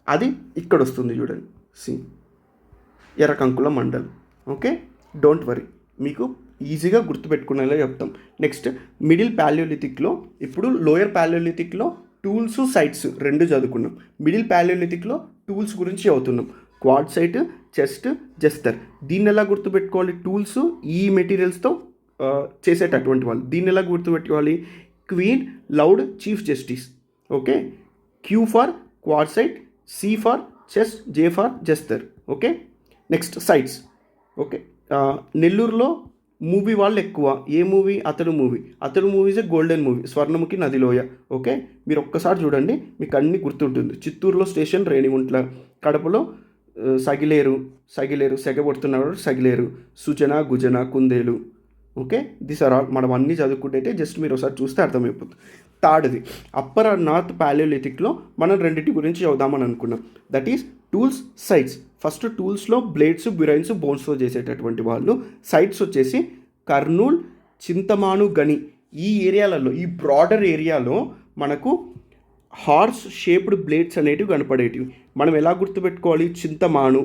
S1: అది ఇక్కడ వస్తుంది చూడండి, ఎర్రకంకుల మండల్. ఓకే, డోంట్ వరీ, మీకు ఈజీగా గుర్తుపెట్టుకునేలా చెప్తాం. నెక్స్ట్ మిడిల్ ప్యాలియోలిథిక్లో, ఇప్పుడు లోయర్ ప్యాలియోలిథిక్లో టూల్స్ సైట్స్ రెండు చదువుకున్నాం. మిడిల్ ప్యాలియోలిథిక్లో టూల్స్ గురించి చదువుతున్నాం. Quartzite, chest, jester. దీన్ని ఎలా గుర్తుపెట్టుకోవాలి? టూల్స్ ఈ మెటీరియల్స్తో చేసేటటువంటి వాళ్ళు. దీన్ని ఎలా గుర్తుపెట్టుకోవాలి? Queen, loud, chief justice. Okay, Q for quartzite, C for chest, J for jester. Okay, next sites. Okay, నెల్లూరులో మూవీ వాళ్ళు ఎక్కువ. ఏ movie? Athadu movie. Athadu movie is a golden movie, Swarnamukhi నదిలోయ. ఓకే, మీరు ఒక్కసారి చూడండి, మీకు అన్నీ గుర్తుంటుంది. చిత్తూరులో స్టేషన్ రేణిగుంట్ల. కడపలో సగిలేరు, సెగబడుతున్నారు సగిలేరు, సుజన, గుజన, కుందేలు. ఓకే, దిస్ ఆర్ ఆల్ మనం అన్నీ చదువుకుంటే జస్ట్ మీరు ఒకసారి చూస్తే అర్థమైపోతుంది. థర్డ్ది అప్పర్ ఆర్ నార్త్ ప్యాలియోలిథిక్లో మనం రెండింటి గురించి చదువుదామని అనుకున్నాం. That is tools, sites. First టూల్స్లో బ్లేడ్స్, బ్యురైన్స్, బోన్స్తో చేసేటటువంటి వాళ్ళు. సైట్స్ వచ్చేసి కర్నూల్, చింతమాను, గని. ఈ ఏరియాలలో, ఈ బ్రాడర్ ఏరియాలో మనకు హార్స్ షేప్డ్ బ్లేడ్స్ అనేటివి కనపడేటివి. మనం ఎలా గుర్తుపెట్టుకోవాలి? చింతమాను,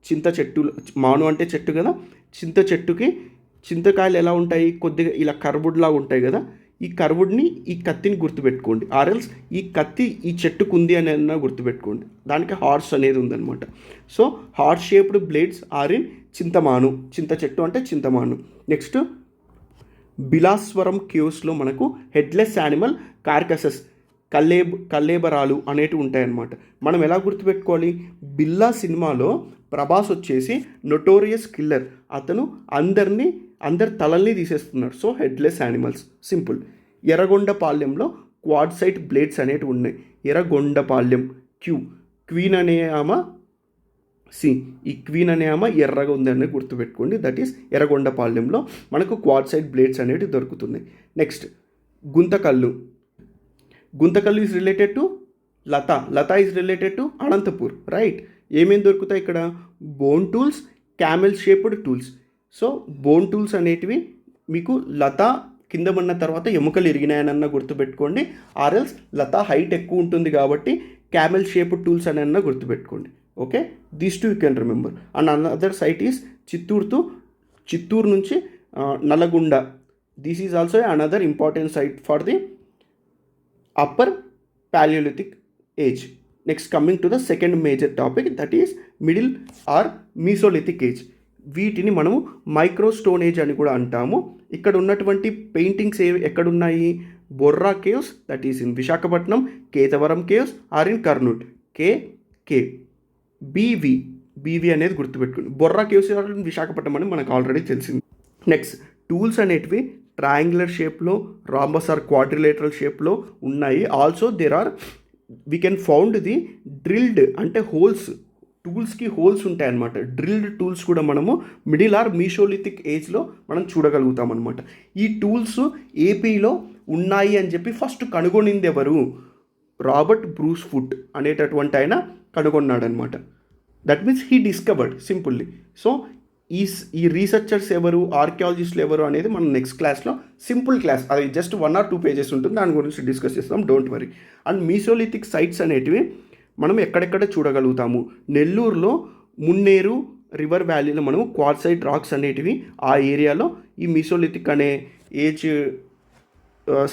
S1: చింత చెట్టు, మాను అంటే చెట్టు కదా. చింత చెట్టుకి చింతకాయలు ఎలా ఉంటాయి? కొద్దిగా ఇలా కర్వుడ్లా ఉంటాయి కదా. ఈ కర్వుడ్ని, ఈ కత్తిని గుర్తుపెట్టుకోండి. ఆర్ఎల్స్ ఈ కత్తి ఈ చెట్టుకు ఉంది అని అన్నా గుర్తుపెట్టుకోండి. దానికి హార్స్ అనేది ఉందన్నమాట. So horse shaped blades are in Chintamanu. చింత చెట్టు అంటే చింతమాను. నెక్స్ట్ బిలాస్వరం కేవ్స్లో మనకు హెడ్లెస్ యానిమల్ కార్కసెస్, కల్లేబరాలు అనేటివి ఉంటాయన్నమాట. మనం ఎలా గుర్తుపెట్టుకోవాలి? బిల్లా సినిమాలో ప్రభాస్ వచ్చేసి నొటోరియస్ కిల్లర్. అతను అందరి తలల్ని తీసేస్తున్నాడు. So headless animals, simple. ఎర్రగొండపాళ్యంలో క్వాడ్ సైట్ బ్లేడ్స్ అనేటివి ఉన్నాయి. ఎర్రగొండపాళ్యం, క్వీన్ అనే ఆమె ఈ క్వీన్ అనే ఆమె ఎర్రగా ఉందని గుర్తుపెట్టుకోండి. దట్ ఈస్ ఎర్రగొండపాళ్యంలో మనకు క్వాడ్ సైట్ బ్లేడ్స్ అనేవి దొరుకుతున్నాయి. Next Guntakal is related to Latha is related to Anantapur, right. ఏమేమి దొరుకుతాయి ఇక్కడ? Bone tools, camel shaped tools. So bone tools అనేటివి మీకు లత కింద పడిన తర్వాత ఎముకలు ఇరిగినాయనన్నా గుర్తుపెట్టుకోండి. ఆర్ఎల్స్ లత హైట్ ఎక్కువ ఉంటుంది కాబట్టి క్యామెల్ షేప్డ్ టూల్స్ అని అన్నా గుర్తుపెట్టుకోండి. Okay, these two you can remember. And another site is Chittoor నుంచి Nalgonda. This is also another important site for the upper palaeolithic age. Next coming to the second major topic, that is middle or mesolithic age. వీటిని మనము మైక్రో స్టోన్ ఏజ్ అని కూడా అంటాము. ఇక్కడ ఉన్నటువంటి పెయింటింగ్స్ ఎక్కడున్నాయి? Borra caves, that is in Visakhapatnam. Ketavaram caves are in Kurnool. K B V అనేది గుర్తుపెట్టుకుని. Borra caves are in Visakhapatnam అని మనకు ఆల్రెడీ తెలిసింది. నెక్స్ట్ టూల్స్ అనేటివి ట్రయాంగులర్ షేప్లో, రాంబస్ ఆర్ క్వాడ్రిలేటరల్ షేప్లో ఉన్నాయి. Also we can found the drilled, అంటే హోల్స్. టూల్స్కి హోల్స్ ఉంటాయన్నమాట. డ్రిల్డ్ టూల్స్ కూడా మనము మిడిల్ ఆర్ మీసోలిథిక్ ఏజ్లో మనం చూడగలుగుతాం అనమాట. ఈ టూల్స్ ఏపీలో ఉన్నాయి అని చెప్పి ఫస్ట్ కనుగొనింది ఎవరు? రాబర్ట్ బ్రూస్ ఫుట్ అనేటటువంటి ఆయన కనుగొన్నాడనమాట. That means he discovered, simply. So ఈ రీసెర్చర్స్ ఎవరు, ఆర్కియాలజిస్టులు ఎవరు అనేది మనం నెక్స్ట్ క్లాస్లో, సింపుల్ క్లాస్, అది జస్ట్ 1 or 2 pages ఉంటుంది, దాని గురించి డిస్కస్ చేస్తాం, don't worry. And mesolithic sites అనేటివి మనం ఎక్కడెక్కడ చూడగలుగుతాము? నెల్లూరులో మున్నేరు రివర్ వ్యాలీలో మనము క్వార్ట్జైట్ రాక్స్ అనేటివి ఆ ఏరియాలో ఈ మీసోలిథిక్ అనే ఏజ్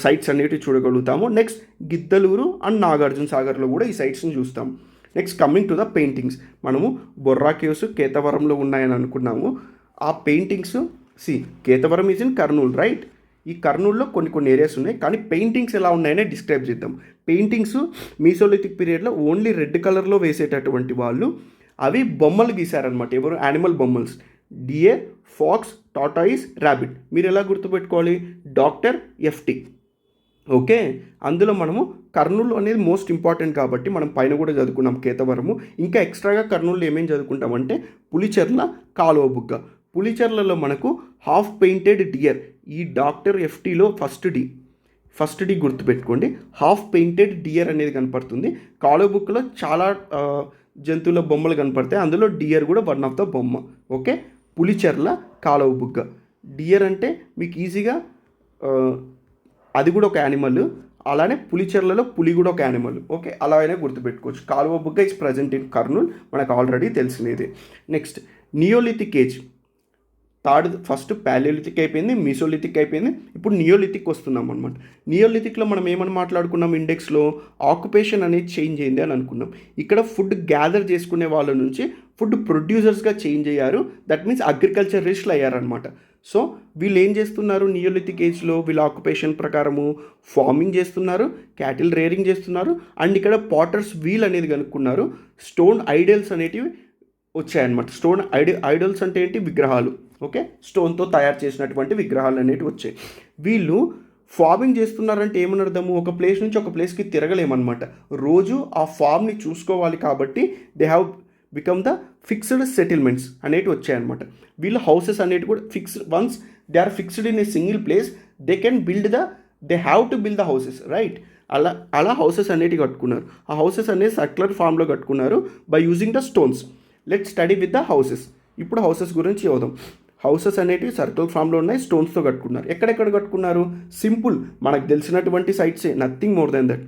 S1: సైట్స్ అనేటివి చూడగలుగుతాము. నెక్స్ట్ గిద్దలూరు అండ్ నాగార్జున సాగర్లో కూడా ఈ సైట్స్ని చూస్తాము. Next coming to the paintings, మనము బొర్రా కేవ్స్ కేతవరంలో ఉన్నాయని అనుకున్నాము. ఆ paintings Ketavaram is in Kurnool, right. ఈ కర్నూలులో కొన్ని ఏరియాస్ ఉన్నాయి, కానీ పెయింటింగ్స్ ఎలా ఉన్నాయనే డిస్క్రైబ్ చేద్దాం. పెయింటింగ్స్ మీసోలిథిక్ పీరియడ్లో ఓన్లీ రెడ్ కలర్లో వేసేటటువంటి వాళ్ళు అవి బొమ్మలు గీశారనమాట. ఎవరు? యానిమల్ బొమ్మల్స్. Deer, fox, tortoise, rabbit. మీరు ఎలా గుర్తుపెట్టుకోవాలి? Doctor FT. ఓకే, అందులో మనము కర్నూలు అనేది మోస్ట్ ఇంపార్టెంట్ కాబట్టి మనం పైన కూడా చదువుకున్నాం కేతవరము. ఇంకా ఎక్స్ట్రాగా కర్నూలులో ఏమేమి చదువుకుంటామంటే పులిచెర్ల, కాలువ బుగ్గ. పులిచెర్లలో మనకు హాఫ్ పెయింటెడ్ డియర్, ఈ డాక్టర్ ఎఫ్టీలో ఫస్ట్ డి గుర్తుపెట్టుకోండి, హాఫ్ పెయింటెడ్ డియర్ అనేది కనపడుతుంది. కాలువ బుక్లో చాలా జంతువుల బొమ్మలు కనపడతాయి, అందులో డియర్ కూడా వన్ ఆఫ్ ద బొమ్మ. ఓకే, పులిచెర్ల, కాలువ బుగ్గ. డియర్ అంటే మీకు ఈజీగా అది కూడా ఒక యానిమల్, అలానే పులిచెర్లలో పులి కూడా ఒక యానిమల్. ఓకే, అలా అయినా గుర్తుపెట్టుకోవచ్చు. కాలువ బుగ్గ ఇస్ ప్రజెంట్ ఇన్ కర్నూల్, మనకు ఆల్రెడీ తెలిసినది. Next neolithic age. First Palaeolithic అయిపోయింది, మీసోలిథిక్ అయిపోయింది, ఇప్పుడు నియోలిథిక్ వస్తున్నాం అనమాట. నియోలిథిక్లో మనం ఏమని మాట్లాడుకున్నాం, ఇండెక్స్లో ఆక్యుపేషన్ అనేది చేంజ్ అయింది అని అనుకున్నాం. ఇక్కడ ఫుడ్ గ్యాదర్ చేసుకునే వాళ్ళ నుంచి ఫుడ్ ప్రొడ్యూసర్స్గా చేంజ్ అయ్యారు. దట్ మీన్స్ అగ్రికల్చరిస్టులు అయ్యారనమాట. సో వీళ్ళు ఏం చేస్తున్నారు, నియోలిథిక్ ఏజ్లో వీళ్ళ ఆక్యుపేషన్ ప్రకారము ఫార్మింగ్ చేస్తున్నారు, క్యాటిల్ రేరింగ్ చేస్తున్నారు, అండ్ ఇక్కడ పాటర్స్ వీల్ అనేది కనుక్కున్నారు. స్టోన్ ఐడల్స్ అనేటివి వచ్చాయన్నమాట. స్టోన్ ఐడల్స్ అంటే ఏంటి, విగ్రహాలు. ఓకే, స్టోన్తో తయారు చేసినటువంటి విగ్రహాలు అనేవి వచ్చాయి. వీళ్ళు ఫార్మింగ్ చేస్తున్నారంటే ఏమని అర్థము, ఒక ప్లేస్ నుంచి ఒక ప్లేస్కి తిరగలేమన్నమాట. రోజు ఆ ఫార్మ్ని చూసుకోవాలి కాబట్టి they have become the fixed settlements అనేవి వచ్చాయన్నమాట. వీళ్ళ హౌసెస్ అనేవి కూడా fixed, once they are fixed in a single place they have to build the houses, right. అలా హౌసెస్ అనేవి కట్టుకున్నారు. ఆ హౌసెస్ అనేది సర్క్యులర్ ఫామ్లో కట్టుకున్నారు by using the stones. Let study with the houses. ఇప్పుడు హౌసెస్ గురించి చూద్దాం. హౌసెస్ అనేటివి సర్కిల్ ఫామ్లో ఉన్నాయి, స్టోన్స్తో కట్టుకున్నారు. ఎక్కడెక్కడ కట్టుకున్నారు, సింపుల్ మనకు తెలిసినటువంటి సైట్సే, నథింగ్ మోర్ దెన్ దట్.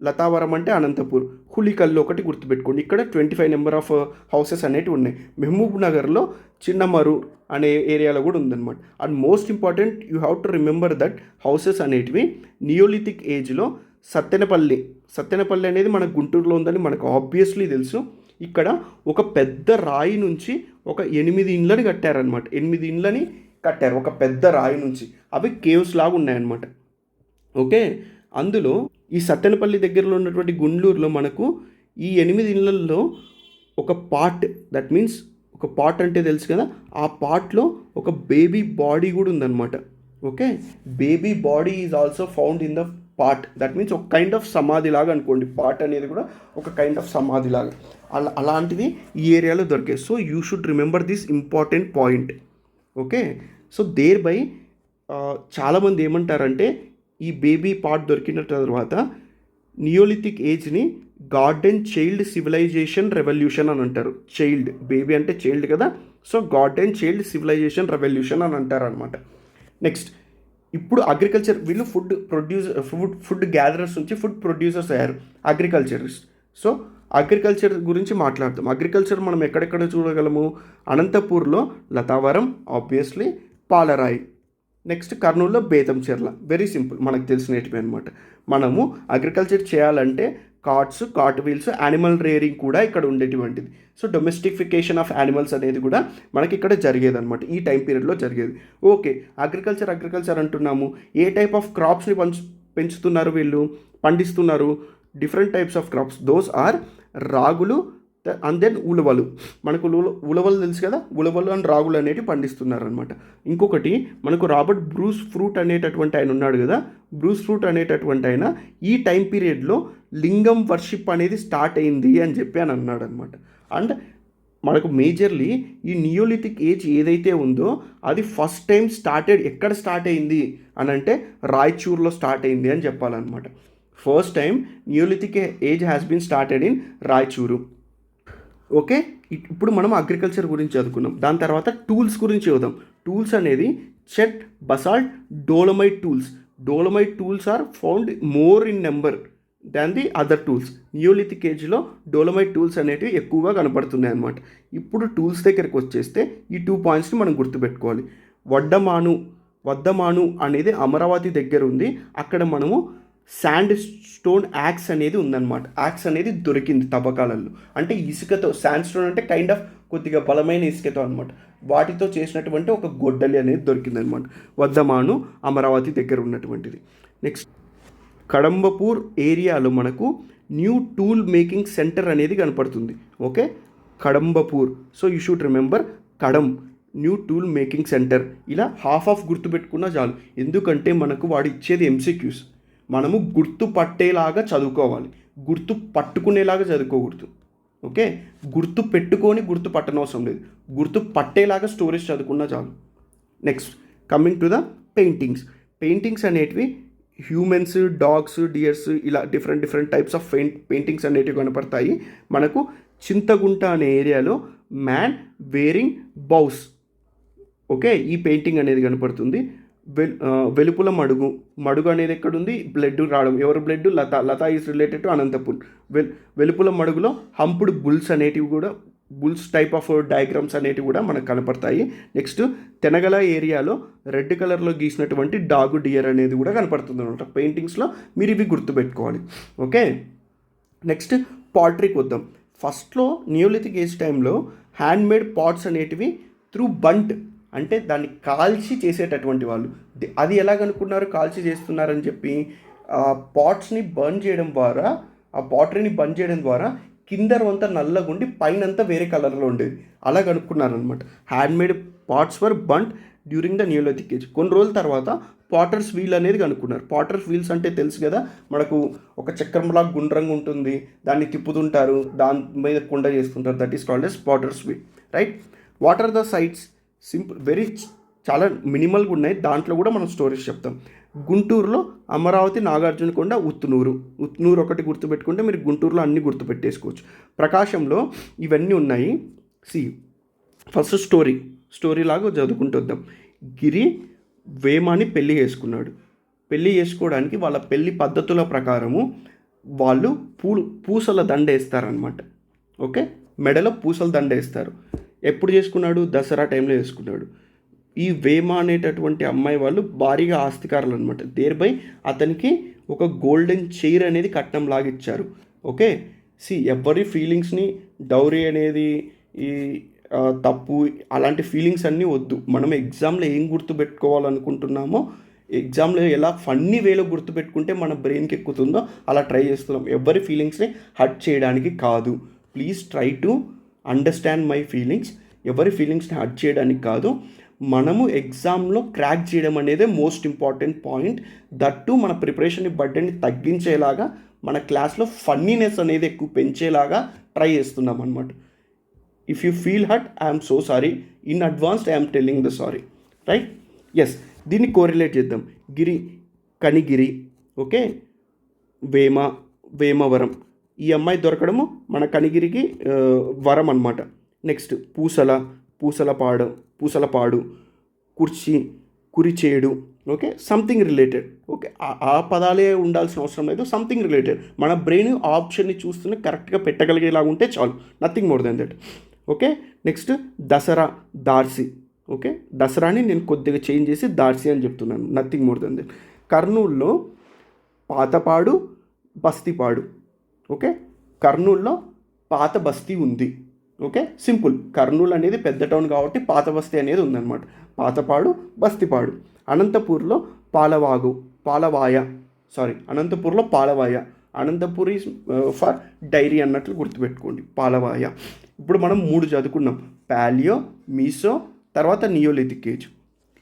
S1: లతావరం అంటే అనంతపూర్. హులికల్లు ఒకటి గుర్తుపెట్టుకోండి. ఇక్కడ 25 నెంబర్ ఆఫ్ హౌసెస్ అనేటివి ఉన్నాయి. మహబూబ్ నగర్లో చిన్నమరూర్ అనే ఏరియాలో కూడా ఉందన్నమాట. And most important you have to remember that houses అనేటివి నియోలిథిక్ ఏజ్లో సత్తెనపల్లి అనేది మన గుంటూరులో ఉందని మనకు ఆబ్వియస్లీ తెలుసు. ఇక్కడ ఒక పెద్ద రాయి నుంచి ఒక 8 ఇండ్లని కట్టారనమాట. 8 ఇండ్లని కట్టారు ఒక పెద్ద రాయి నుంచి. అవి కేవ్స్ లాగా ఉన్నాయన్నమాట. ఓకే, అందులో ఈ సత్తెనపల్లి దగ్గరలో ఉన్నటువంటి గుండ్లూరులో మనకు ఈ 8 ఇళ్లల్లో ఒక పార్ట్, దట్ మీన్స్ ఒక పార్ట్ అంటే తెలుసు కదా, ఆ పార్ట్లో ఒక బేబీ బాడీ కూడా ఉందన్నమాట. Okay, baby body is also found in the part. That means ఒక కైండ్ ఆఫ్ సమాధి లాగా అనుకోండి. పార్ట్ అనేది కూడా ఒక కైండ్ ఆఫ్ సమాధి లాగా అలాంటిది ఈ ఏరియాలో దొరికాయి. So you should remember this important point. Okay, so there by చాలామంది ఏమంటారంటే ఈ బేబీ పార్ట్ దొరికిన తర్వాత నియోలిథిక్ ఏజ్ని గార్డెన్ చైల్డ్ సివిలైజేషన్ రెవల్యూషన్ అని అంటారు. చైల్డ్, బేబీ అంటే చైల్డ్ కదా, so garden child civilisation revolution అని అంటారు అనమాట. నెక్స్ట్ ఇప్పుడు అగ్రికల్చర్, వీళ్ళు ఫుడ్ గ్యాదరర్స్ నుంచి ఫుడ్ ప్రొడ్యూసర్స్ అయ్యారు, అగ్రికల్చరిస్ట్. సో అగ్రికల్చర్ గురించి మాట్లాడతాం. అగ్రికల్చర్ మనం ఎక్కడెక్కడ చూడగలము, అనంతపూర్లో లతావరం, ఆబ్వియస్లీ పాలరాయి. నెక్స్ట్ కర్నూలులో బేతంచెర్ల. వెరీ సింపుల్, మనకు తెలిసినవి అనమాట. మనము అగ్రికల్చర్ చేయాలంటే కార్ట్ వీల్స్, యానిమల్ రేరింగ్ కూడా ఇక్కడ ఉండేటువంటిది. సో డొమెస్టిఫికేషన్ ఆఫ్ యానిమల్స్ అనేది కూడా మనకి ఇక్కడ జరిగేది అనమాట, ఈ టైం పీరియడ్లో జరిగేది. ఓకే, అగ్రికల్చర్ అంటున్నాము. ఏ టైప్ ఆఫ్ క్రాప్స్ని పెంచుతున్నారు వీళ్ళు, పండిస్తున్నారు? Different types of crops. Those are రాగులు అండ్ దెన్ ఉలవలు. మనకు ఉలవలు తెలుసు కదా, ఉలవలు అండ్ రాగులు అనేటివి పండిస్తున్నారు అనమాట. ఇంకొకటి మనకు రాబర్ట్ బ్రూస్ ఫ్రూట్ అనేటటువంటి ఆయన ఉన్నాడు కదా, బ్రూస్ ఫ్రూట్ అనేటటువంటి ఆయన ఈ టైం పీరియడ్లో లింగం వర్షిప్ అనేది స్టార్ట్ అయింది అని చెప్పి అని అన్నాడు అనమాట. అండ్ మనకు మేజర్లీ ఈ నియోలిథిక్ ఏజ్ ఏదైతే ఉందో అది ఫస్ట్ టైం ఎక్కడ స్టార్ట్ అయింది అని అంటే రాయచూర్లో స్టార్ట్ అయింది అని చెప్పాలన్నమాట. First time neolithic age has been started in Raichur. Okay, ఇప్పుడు మనం అగ్రికల్చర్ గురించి చదువుకున్నాం. దాని తర్వాత టూల్స్ గురించి చూద్దాం. టూల్స్ అనేది chert, basalt, dolomite tools. Dolomite tools are found more in number than the other tools. Neolithic ఏజ్లో డోలమైట్ టూల్స్ అనేవి ఎక్కువగా కనపడుతున్నాయి అన్నమాట. ఇప్పుడు టూల్స్ దగ్గరికి వచ్చేస్తే ఈ 2 పాయింట్స్ని మనం గుర్తుపెట్టుకోవాలి. వద్దమాను అనేది అమరావతి దగ్గర ఉంది. అక్కడ మనము శాండ్ స్టోన్ యాక్స్ అనేది ఉందన్నమాట. యాక్స్ అనేది దొరికింది తవ్వకాలలో. అంటే ఇసుకతో, శాండ్ స్టోన్ అంటే కైండ్ ఆఫ్ కొద్దిగా బలమైన ఇసుకతో అనమాట. వాటితో చేసినటువంటి ఒక గొడ్డలి అనేది దొరికిందనమాట. వద్దమాను అమరావతి దగ్గర ఉన్నటువంటిది. నెక్స్ట్ కడంబపూర్ ఏరియాలో మనకు న్యూ టూల్ మేకింగ్ సెంటర్ అనేది కనపడుతుంది. Okay, Kadambapur. So you should remember Kadam, new tool making centre. ఇలా హాఫ్ ఆఫ్ గుర్తుపెట్టుకున్నా చాలు, ఎందుకంటే మనకు వాడు ఇచ్చేది ఎంసీక్యూస్. మనము గుర్తు పట్టేలాగా చదువుకోవాలి, గుర్తు పట్టుకునేలాగా చదువుకోకూడదు. ఓకే, గుర్తు పెట్టుకొని గుర్తు పట్టనవసరం లేదు, గుర్తు పట్టేలాగా స్టోరీస్ చదువుకున్నా చాలు. Next coming to the paintings అనేటివి హ్యూమన్స్, డాగ్స్, డియర్స్, ఇలా డిఫరెంట్ టైప్స్ ఆఫ్ పెయింటింగ్స్ అనేటివి కనపడతాయి మనకు. చింతగుంట అనే ఏరియాలో మ్యాన్ వేరింగ్ బౌస్, ఓకే, ఈ పెయింటింగ్ అనేది కనపడుతుంది. వెలుపుల మడుగు అనేది ఎక్కడుంది? బ్లడ్ రావడం. ఎవరు blood? Latha is related to Anantapur. Velupula మడుగులో హంపుడ్ బుల్స్ అనేటివి కూడా, బుల్స్ టైప్ ఆఫ్ డయాగ్రామ్స్ అనేటివి కూడా మనకు కనపడతాయి. నెక్స్ట్ తెనగల ఏరియాలో రెడ్ కలర్లో గీసినటువంటి డాగు, డియర్ అనేది కూడా కనపడుతుంది అనమాట పెయింటింగ్స్లో. మీరు ఇవి గుర్తుపెట్టుకోవాలి. ఓకే, నెక్స్ట్ పాట్రీకి వద్దాం. ఫస్ట్లో నియోలిథిక్ ఏజ్ టైంలో హ్యాండ్మేడ్ పాట్స్ అనేటివి త్రూ బంట్, అంటే దాన్ని కాల్చి చేసేటటువంటి వాళ్ళు. అది ఎలాగనుకున్నారు కాల్చి చేస్తున్నారని చెప్పి? పాట్స్ని బర్న్ చేయడం ద్వారా, ఆ పాటరీని బర్న్ చేయడం ద్వారా కింద అంతా నల్లగుండి పైనంతా వేరే కలర్లో ఉండేది, అలా కనుక్కున్నారనమాట. Handmade pots were burnt during the neolithic age. కొన్ని రోజుల తర్వాత పాటర్స్ వీల్ అనేది కనుక్కున్నారు. పాటర్స్ వీల్స్ అంటే తెలుసు కదా మనకు, ఒక చక్రంలా గుండ్రంగా ఉంటుంది, దాన్ని తిప్పుతుంటారు, దాని మీద కుండ చేస్తుంటారు. That is called as potter's wheel, right? What are the sites? Simple, చాలా మినిమల్గా ఉన్నాయి, దాంట్లో కూడా మనం స్టోరీస్ చెప్తాం. గుంటూరులో అమరావతి, నాగార్జునకొండ, ఉత్నూరు ఒకటి గుర్తుపెట్టుకుంటే మీరు గుంటూరులో అన్నీ గుర్తుపెట్టేసుకోవచ్చు. ప్రకాశంలో ఇవన్నీ ఉన్నాయి. ఫస్ట్ స్టోరీ లాగా చదువుకుంటూ వద్దాం. గిరి వేమాని పెళ్లి చేసుకున్నాడు. పెళ్లి చేసుకోవడానికి వాళ్ళ పెళ్లి పద్ధతుల ప్రకారము వాళ్ళు పూసల దండ వేస్తారనమాట. ఓకే, మెడలో పూసల దండ వేస్తారు. ఎప్పుడు చేసుకున్నాడు? దసరా టైంలో చేసుకున్నాడు. ఈ వేమ అనేటటువంటి అమ్మాయి వాళ్ళు భారీగా ఆస్తికారులు అనమాట. దేర్బై అతనికి ఒక గోల్డెన్ చైర్ అనేది కట్నం లాగా ఇచ్చారు. ఓకే, ఎవరి ఫీలింగ్స్ని డౌరీ అనేది ఈ తప్పు అలాంటి ఫీలింగ్స్ అన్నీ వద్దు. మనం ఎగ్జామ్లో ఏం గుర్తుపెట్టుకోవాలనుకుంటున్నామో, ఎగ్జామ్లో ఎలా ఫన్నీ వేలో గుర్తుపెట్టుకుంటే మన బ్రెయిన్కి ఎక్కుతుందో అలా ట్రై చేస్తున్నాం. ఎవరి ఫీలింగ్స్ని హర్ట్ చేయడానికి కాదు. Please try to understand my feelings. ఎవరి ఫీలింగ్స్ని హర్ట్ చేయడానికి కాదు. మనము ఎగ్జామ్లో క్రాక్ చేయడం అనేది మోస్ట్ ఇంపార్టెంట్ పాయింట్. దట్టు మన ప్రిపరేషన్ బర్డెన్ని తగ్గించేలాగా, మన క్లాస్లో ఫన్నీనెస్ అనేది ఎక్కువ పెంచేలాగా ట్రై చేస్తున్నాం అనమాట. If you feel hurt, I'm so sorry. In advanced I'm telling the sorry, right? Yes, దీన్ని కోరిలేట్ చేద్దాం. కనిగిరి, ఓకే, వేమవరం. ఈ అమ్మాయి దొరకడము మన కనిగిరికి వరం అనమాట. Next Pusalapadu, Kurichedu, okay, something related. Okay, ఆ పదాలే ఉండాల్సిన అవసరం లేదు, సంథింగ్ రిలేటెడ్. మన బ్రెయిన్ ఆప్షన్ని చూస్తూనే కరెక్ట్గా పెట్టగలిగేలాగా ఉంటే చాలు, nothing more than that. Okay, next Dasara, Darsi. Okay, దసరాని నేను కొద్దిగా చేంజ్ చేసి దార్సి అని చెప్తున్నాను, నథింగ్ మోర్ దెన్ దట్. కర్నూలులో పాతపాడు, బస్తీపాడు. ఓకే, కర్నూలులో పాత బస్తీ ఉంది. Okay, simple. కర్నూలు అనేది పెద్ద టౌన్ కాబట్టి పాత బస్తీ అనేది ఉందన్నమాట. పాతపాడు, బస్తీపాడు. అనంతపూర్లో అనంతపూర్లో పాలవాయ. అనంతపూర్ ఈజ్ ఫర్ డైరీ అన్నట్లు గుర్తుపెట్టుకోండి, పాలవాయ. ఇప్పుడు మనం 3 చదువుకున్నాం: పాలియో, మీసో, తర్వాత neolithic age.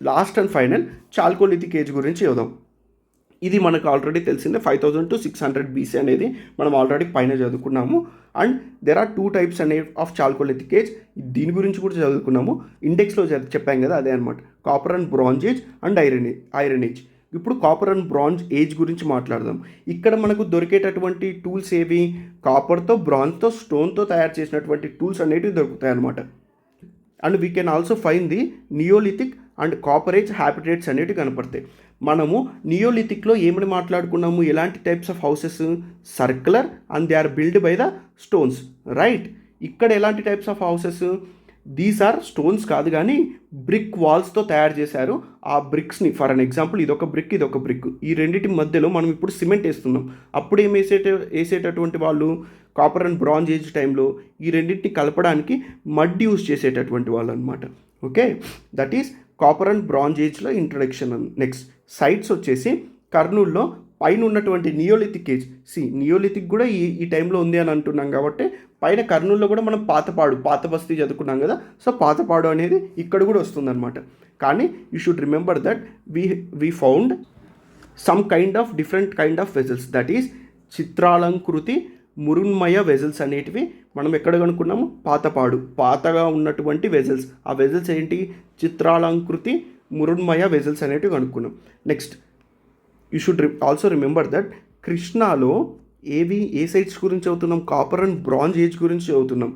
S1: Last and final chalcolithic age గురించి చదువుదాం. ఇది మనకు ఆల్రెడీ తెలిసిందే, 5000 to 600 BC అనేది మనం ఆల్రెడీ పైన చదువుకున్నాము. And there are 2 types of chalcolithic age. దీని గురించి కూడా చదువుకున్నాము, ఇండెక్స్లో చెప్పాం కదా, అదే అనమాట. Copper and bronze age and iron age. ఇప్పుడు కాపర్ అండ్ బ్రాంజ్ ఏజ్ గురించి మాట్లాడదాం. ఇక్కడ మనకు దొరికేటటువంటి టూల్స్ ఏవి? కాపర్తో, బ్రాంజ్తో, స్టోన్తో తయారు చేసినటువంటి టూల్స్ అనేటివి దొరుకుతాయి అన్నమాట. And we can also find the neolithic and copper age habitats అనేటివి కనపడతాయి. మనము నియోలిథిక్లో ఏమని మాట్లాడుకున్నాము? ఎలాంటి types of houses? Circular and they are build by the stones, right? ఇక్కడ ఎలాంటి types of houses? These are stones కాదు కానీ బ్రిక్ వాల్స్తో తయారు చేశారు. ఆ బ్రిక్స్ని, ఫర్ అన్ ఎగ్జాంపుల్, ఇదొక బ్రిక్, ఈ రెండింటి మధ్యలో మనం ఇప్పుడు సిమెంట్ వేస్తున్నాం. అప్పుడు ఏం వేసేటటువంటి వాళ్ళు? కాపర్ అండ్ బ్రాంజ్ ఏజ్ టైంలో ఈ రెండింటిని కలపడానికి మడ్ యూజ్ చేసేటటువంటి వాళ్ళు అనమాట. Okay, that is copper and bronze ఏజ్లో ఇంట్రడక్షన్. నెక్స్ట్ సైట్స్ వచ్చేసి కర్నూలులో పైన ఉన్నటువంటి నియోలిథిక్ ఏజ్, నియోలిథిక్ కూడా ఈ టైంలో ఉంది అని అంటున్నాం కాబట్టి పైన కర్నూలులో కూడా మనం పాతపాడు, పాత బస్తీ చదువుకున్నాం కదా, సో పాతపాడు అనేది ఇక్కడ కూడా వస్తుందన్నమాట. కానీ you should remember that we found some kind of different kind of vessels, that is చిత్రాలంకృతి మురున్మయ వెజల్స్ అనేటివి మనం ఎక్కడ కనుక్కున్నాము, పాతపాడు, పాతగా ఉన్నటువంటి వెజల్స్. ఆ వెజల్స్ ఏంటి, చిత్రాలంకృతి మురున్మయ వెజల్స్ అనేటివి కనుక్కున్నాం. Next you should also remember that కృష్ణాలో ఏ సైట్స్ గురించి చదువుతున్నాం, కాపర్ అండ్ బ్రాంజ్ ఏజ్ గురించి చదువుతున్నాం.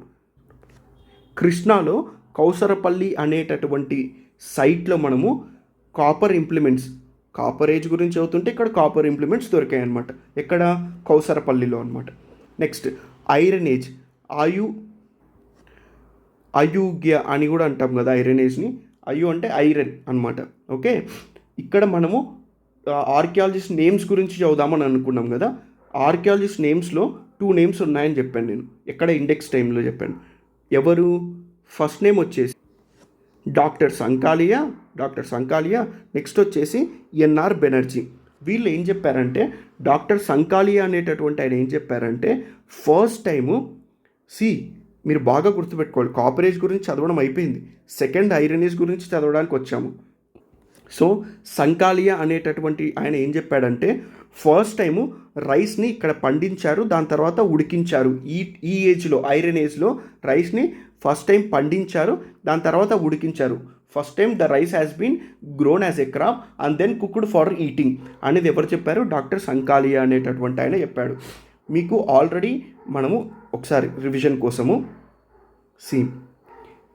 S1: కృష్ణాలో కౌసరపల్లి అనేటటువంటి సైట్లో మనము కాపర్ ఇంప్లిమెంట్స్, కాపర్ ఏజ్ గురించి చదువుతుంటే ఇక్కడ కాపర్ ఇంప్లిమెంట్స్ దొరికాయి అనమాట. ఎక్కడ, కౌసరపల్లిలో అనమాట. నెక్స్ట్ ఐరన్ ఏజ్, అయుగ్య అని కూడా అంటాం కదా ఐరన్ ఏజ్ని. అయు అంటే ఐరన్ అనమాట. ఓకే, ఇక్కడ మనము ఆర్కియాలజిస్ట్ నేమ్స్ గురించి చదువుదామని అనుకున్నాం కదా. ఆర్కియాలజిస్ట్ నేమ్స్లో 2 నేమ్స్ ఉన్నాయని చెప్పాను నేను, ఎక్కడ ఇండెక్స్ టైంలో చెప్పాను. ఎవరు, ఫస్ట్ నేమ్ వచ్చేసి డాక్టర్ సంకాలియా, నెక్స్ట్ వచ్చేసి ఎన్ఆర్ బెనర్జీ. వీళ్ళు ఏం చెప్పారంటే, డాక్టర్ సంకాలియా అనేటటువంటి ఆయన ఏం చెప్పారంటే, ఫస్ట్ టైము మీరు బాగా గుర్తుపెట్టుకోవాలి, కాపర్ ఏజ్ గురించి చదవడం అయిపోయింది, సెకండ్ ఐరన్ ఏజ్ గురించి చదవడానికి వచ్చాము. సో సంకాలియా అనేటటువంటి ఆయన ఏం చెప్పాడంటే, ఫస్ట్ టైము రైస్ని ఇక్కడ పండించారు, దాని తర్వాత ఉడికించారు. ఈ ఏజ్లో, ఐరన్ ఏజ్లో రైస్ని ఫస్ట్ టైం పండించారు, దాని తర్వాత ఉడికించారు. First time the rice has been grown as a crop and then cooked for eating అనేది ఎవరు చెప్పారు, డాక్టర్ సంకాలియా అనేటటువంటి ఆయన చెప్పాడు. మీకు ఆల్రెడీ మనము ఒకసారి రివిజన్ కోసము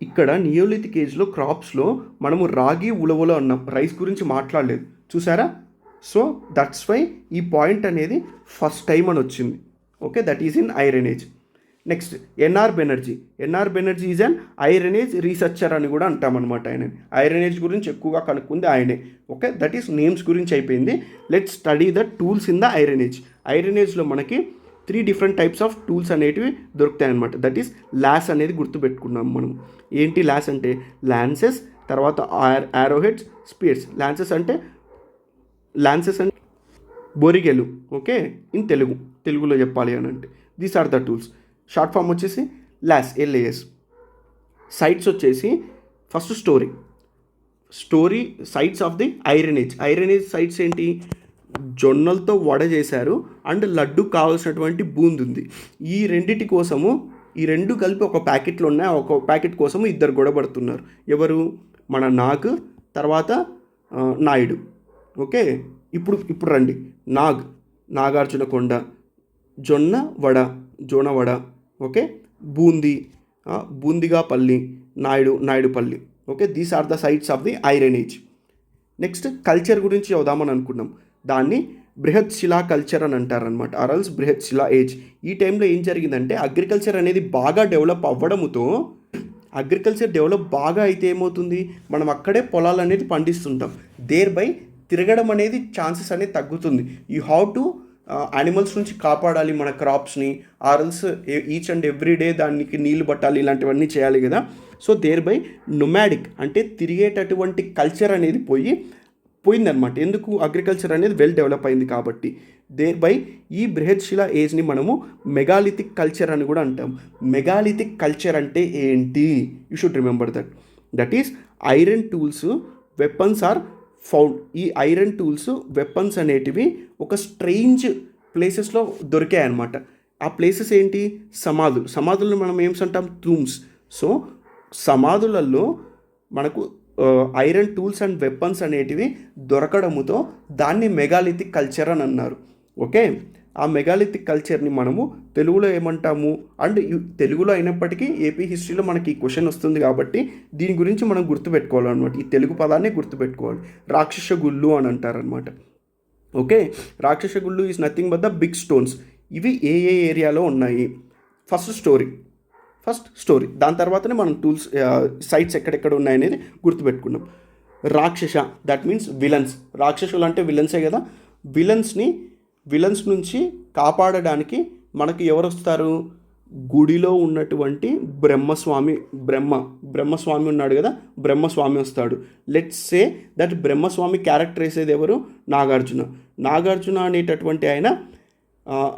S1: ఇక్కడ నియోలిథిక్ ఏజ్లో క్రాప్స్లో మనము రాగి ఉలవలో అన్నాం, రైస్ గురించి మాట్లాడలేదు, చూసారా. సో దట్స్ వై ఈ పాయింట్ అనేది ఫస్ట్ టైం అని వచ్చింది. Okay, that is in iron age. Next NR Banerjee is an iron age researcher అని కూడా అంటామన్నమాట. ఆయన ఐరన్ ఏజ్ గురించి ఎక్కువగా కనుక్కుంది ఆయనే. ఓకే, దట్ ఈస్ నేమ్స్ గురించి అయిపోయింది. Let's study the tools in the iron age. Iron ఏజ్లో మనకి 3 డిఫరెంట్ టైప్స్ ఆఫ్ టూల్స్ అనేటివి దొరుకుతాయి అనమాట. దట్ ఈస్ లాస్ అనేది గుర్తుపెట్టుకున్నాం మనం. ఏంటి లాస్ అంటే, లాన్సెస్, తర్వాత ఆరోహెడ్స్, స్పియర్స్. లాన్సెస్ అంటే బొరిగెలు. ఓకే, ఇన్ తెలుగులో చెప్పాలి అని అంటే these are the tools. Short form వచ్చేసి LAS. సైట్స్ వచ్చేసి first story sites of the iron age sites ఏంటి, జొన్నలతో వడ చేశారు అండ్ లడ్డు కావాల్సినటువంటి బూంది ఉంది. ఈ రెండు కలిపి ఒక ప్యాకెట్లో ఉన్నాయి. ఒక ప్యాకెట్ కోసము 2 గొడవపడుతున్నారు. ఎవరు, మన తర్వాత నాయుడు. ఓకే, ఇప్పుడు రండి. Nagarjunakonda, Jonnavada, okay, Boondigapalli, Naidupalli. Okay, these are the sites of the iron age. Next culture గురించి చదువుదామని అనుకున్నాం. దాన్ని బృహత్ శిలా కల్చర్ అని అంటారనమాట, ఆర్ఎల్స్ బృహత్ శిలా ఏజ్. ఈ టైంలో ఏం జరిగిందంటే, అగ్రికల్చర్ అనేది బాగా డెవలప్ అవ్వడంతో, అగ్రికల్చర్ డెవలప్ బాగా అయితే ఏమవుతుంది, మనం అక్కడే పొలాలు అనేది పండిస్తుంటాం. దేర్ బై తిరగడం అనేది ఛాన్సెస్ అనేది తగ్గుతుంది. యూ హ్యావ్ టు యానిమల్స్ నుంచి కాపాడాలి మన క్రాప్స్ని, ఆర్ఎల్స్ ఈచ్ అండ్ ఎవ్రీ డే దానికి నీళ్లు పట్టాలి, ఇలాంటివన్నీ చేయాలి కదా. సో దేర్ బై నొమాడిక్ అంటే తిరిగేటటువంటి కల్చర్ అనేది పోయిందనమాట. ఎందుకు, అగ్రికల్చర్ అనేది వెల్ డెవలప్ అయింది కాబట్టి. దేర్ బై ఈ బృహత్ శిలా ఏజ్ని మనము మెగాలిథిక్ కల్చర్ అని కూడా అంటాం. మెగాలిథిక్ కల్చర్ అంటే ఏంటి, you should remember that is iron tools, weapons are found. ఈ ఐరన్ టూల్స్, వెపన్స్ అనేటివి ఒక స్ట్రేంజ్ ప్లేసెస్లో దొరికాయి అన్నమాట. ఆ ప్లేసెస్ ఏంటి, సమాధులను మనం ఏమ్స్ అంటాం, టూమ్స్. సో సమాధులలో మనకు ఐరన్ టూల్స్ అండ్ వెపన్స్ అనేటివి దొరకడముతో దాన్ని మెగాలిథిక్ కల్చర్ అని అన్నారు. ఓకే, ఆ మెగాలిథిక్ కల్చర్ని మనము తెలుగులో ఏమంటాము, అండ్ తెలుగులో అయినప్పటికీ ఏపీ హిస్టరీలో మనకి ఈ క్వశ్చన్ వస్తుంది కాబట్టి దీని గురించి మనం గుర్తుపెట్టుకోవాలన్నమాట. ఈ తెలుగు పదాన్ని గుర్తుపెట్టుకోవాలి. రాక్షస గుళ్ళు అని అంటారనమాట. ఓకే, రాక్షస గుళ్ళు is nothing but the big stones. ఇవి ఏ ఏరియాలో ఉన్నాయి, ఫస్ట్ స్టోరీ, దాని తర్వాతనే మనం టూల్స్ సైట్స్ ఎక్కడెక్కడ ఉన్నాయనేది గుర్తుపెట్టుకున్నాం. రాక్షస, దట్ మీన్స్ విలన్స్. రాక్షసులు అంటే విలన్సే కదా. విలన్స్ నుంచి కాపాడడానికి మనకి ఎవరు వస్తారు, గుడిలో ఉన్నటువంటి బ్రహ్మస్వామి ఉన్నాడు కదా, బ్రహ్మస్వామి వస్తాడు. Let's say that Brahmaswamy character వేసేది ఎవరు, నాగార్జున. నాగార్జున అనేటటువంటి ఆయన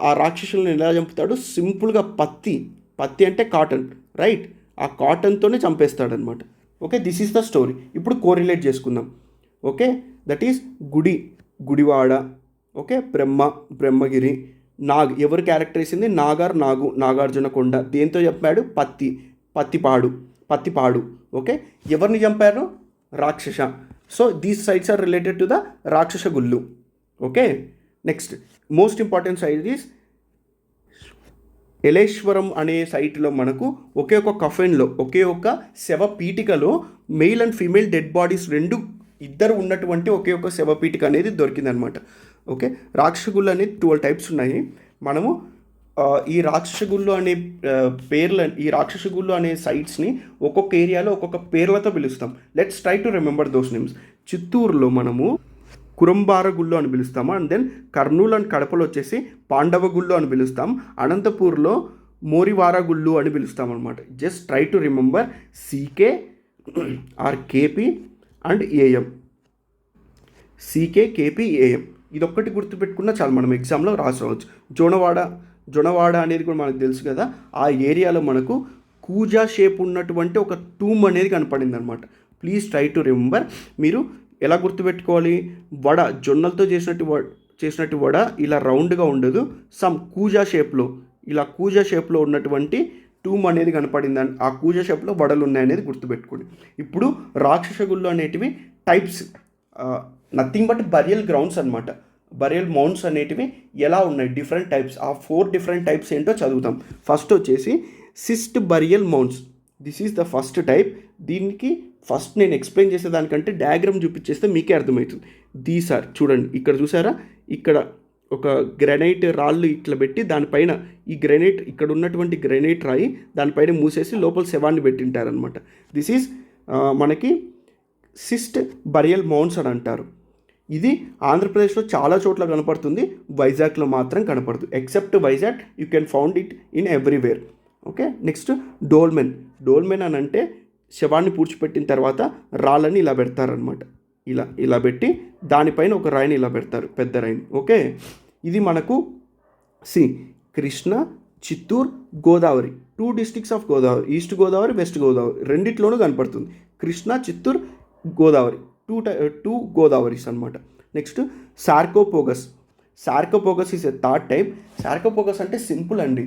S1: ఆ రాక్షసులను ఎలా చంపుతాడు, సింపుల్గా పత్తి అంటే కాటన్, రైట్, ఆ కాటన్తోనే చంపేస్తాడనమాట. Okay, this is the story. ఇప్పుడు కోరిలేట్ చేసుకుందాం. Okay, that is Gudivada, okay, Brahmagiri, ఎవరు క్యారెక్టర్ వేసింది, నాగార్జున కొండ. దేంతో చెప్పాడు, పత్తిపాడు. ఓకే, ఎవరిని చంపారు, రాక్షస. So these sites are related to the రాక్షస గుళ్ళు. Okay, next most important site is Eleswaram అనే సైట్లో మనకు ఒకే ఒక కఫెన్లో, ఒకే ఒక శవపీఠికలో male and female dead bodies ఇద్దరు ఉన్నటువంటి ఒకే ఒక శవపీఠిక అనేది దొరికిందనమాట. ఓకే, రాక్షసగుళ్ళు అనేది 12 టైప్స్ ఉన్నాయి. మనము ఈ రాక్షసగుళ్ళు అనే సైట్స్ని ఒక్కొక్క ఏరియాలో ఒక్కొక్క పేర్లతో పిలుస్తాం. Let's try to remember those names. చిత్తూరులో మనము కురంబార గుళ్ళు అని పిలుస్తాము. అండ్ దెన్ కర్నూలు అండ్ కడపలో వచ్చేసి పాండవ గుళ్ళు అని పిలుస్తాం. అనంతపూర్లో మోరివార గుళ్ళు అని పిలుస్తాం అనమాట. Just try to remember CK or KP and AM. KP AM ఇదొక్కటి గుర్తుపెట్టుకున్నా చాలు, మనం ఎగ్జామ్లో రాసుకోవచ్చు. జొనవాడ అనేది కూడా మనకు తెలుసు కదా, ఆ ఏరియాలో మనకు కూజా షేప్ ఉన్నటువంటి ఒక టూమ్ అనేది కనపడింది అనమాట. Please try to remember. మీరు ఎలా గుర్తుపెట్టుకోవాలి, జొన్నలతో చేసినట్టు వడ ఇలా రౌండ్గా ఉండదు, కూజా షేప్లో ఉన్నటువంటి టూమ్ అనేది కనపడింది. ఆ కూజా షేప్లో వడలు ఉన్నాయనేది గుర్తుపెట్టుకోండి. ఇప్పుడు రాక్షస గుళ్ళు అనేటివి types, nothing but burial grounds అనమాట. బరియల్ మౌండ్స్ అనేటివి ఎలా ఉన్నాయి, డిఫరెంట్ టైప్స్. ఆ 4 డిఫరెంట్ టైప్స్ ఏంటో చదువుతాం. ఫస్ట్ వచ్చేసి cist burial mounds. This is the first type. దీనికి ఫస్ట్ నేను ఎక్స్ప్లెయిన్ చేసేదానికంటే డయాగ్రామ్ చూపించేస్తే మీకే అర్థమవుతుంది. చూడండి, ఇక్కడ చూసారా, ఇక్కడ ఒక గ్రానైట్ రాళ్ళు ఇట్లా పెట్టి దానిపైన ఇక్కడ ఉన్నటువంటి గ్రానైట్ రాయి దానిపైన మూసేసి లోపల శవాన్ని పెట్టింటారనమాట. దిస్ ఈజ్ మనకి సిస్ట్ బరియల్ మౌండ్స్ అని అంటారు. ఇది ఆంధ్రప్రదేశ్లో చాలా చోట్ల కనపడుతుంది, వైజాగ్లో మాత్రం కనపడదు. Except Vizag, you can found it in everywhere. Okay, next dolmen అని అంటే శవాన్ని పూడ్చిపెట్టిన తర్వాత రాళ్ళని ఇలా పెడతారనమాట. ఇలా పెట్టి దానిపైన ఒక రాయిని ఇలా పెడతారు, పెద్ద రాయిని. ఓకే, ఇది మనకు Krishna, Chittoor, Godavari, 2 districts of Godavari, east Godavari, west Godavari రెండిట్లోనూ కనపడుతుంది. కృష్ణ, చిత్తూరు, గోదావరి, 2 గోదావరీస్ అనమాట. Next sarcophagus is a third type. Sarcophagus అంటే సింపుల్ అండి,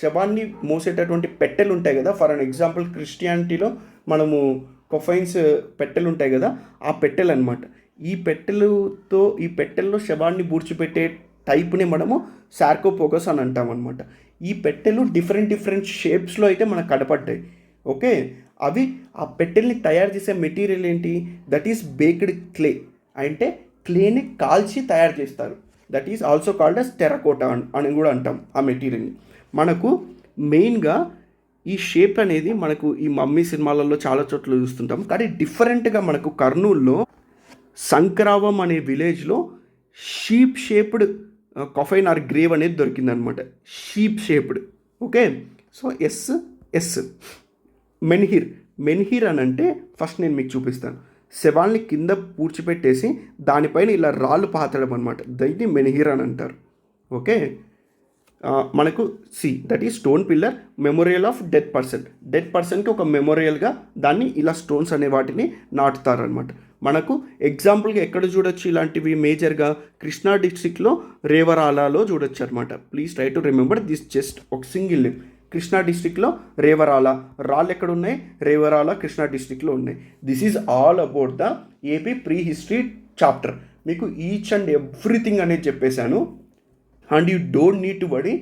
S1: శవాన్ని మోసేటటువంటి పెట్టెలు ఉంటాయి కదా. ఫర్ అన్ ఎగ్జాంపుల్ క్రిస్టియానిటీలో మనము కొఫైన్స్ పెట్టెలు ఉంటాయి కదా, ఆ పెట్టెలు అనమాట. ఈ పెట్టెల్లో శవాన్ని పూడ్చిపెట్టే టైప్ని మనము సార్కోపోగస్ అని అంటాం అనమాట. ఈ పెట్టెలు డిఫరెంట్ షేప్స్లో అయితే మనకు కనపడ్డాయి. ఓకే, ఆ పెట్టెల్ని తయారు చేసే మెటీరియల్ ఏంటి, దట్ ఈస్ బేక్డ్ క్లే. అంటే క్లేని కాల్చి తయారు చేస్తారు. That is also called as terracotta అని కూడా అంటాం ఆ మెటీరియల్ని. మనకు మెయిన్గా ఈ షేప్ అనేది మనకు ఈ మమ్మీ సినిమాలలో చాలా చోట్ల చూస్తుంటాం. కానీ డిఫరెంట్గా మనకు కర్నూలులో సంక్రావం అనే విలేజ్లో sheep shaped coffin or grave అనేది దొరికిందనమాట. Sheep shaped. Okay, so as menhir అని అంటే ఫస్ట్ నేను మీకు చూపిస్తాను. శవాల్ని కింద పూడ్చిపెట్టేసి దానిపైన ఇలా రాళ్ళు పాతడం అనమాట. దాన్ని మెన్హిర్ అని అంటారు. ఓకే, మనకు that is stone pillar, memorial of dead పర్సన్కి ఒక మెమోరియల్గా దాన్ని ఇలా స్టోన్స్ అనే వాటిని నాటుతారనమాట. మనకు ఎగ్జాంపుల్గా ఎక్కడ చూడొచ్చు ఇలాంటివి, మేజర్గా కృష్ణా డిస్ట్రిక్ట్లో రేవరాలలో చూడొచ్చు అనమాట. Please try to remember this, just ఒక సింగిల్ నేమ్. కృష్ణా డిస్ట్రిక్ట్లో రాళ్ళు ఎక్కడ ఉన్నాయి, రేవరాల కృష్ణా డిస్ట్రిక్ట్లో ఉన్నాయి. This is all about the AP pre history chapter. మీకు ఈచ్ అండ్ ఎవ్రీథింగ్ అనేది చెప్పేశాను. And you don't need to worry,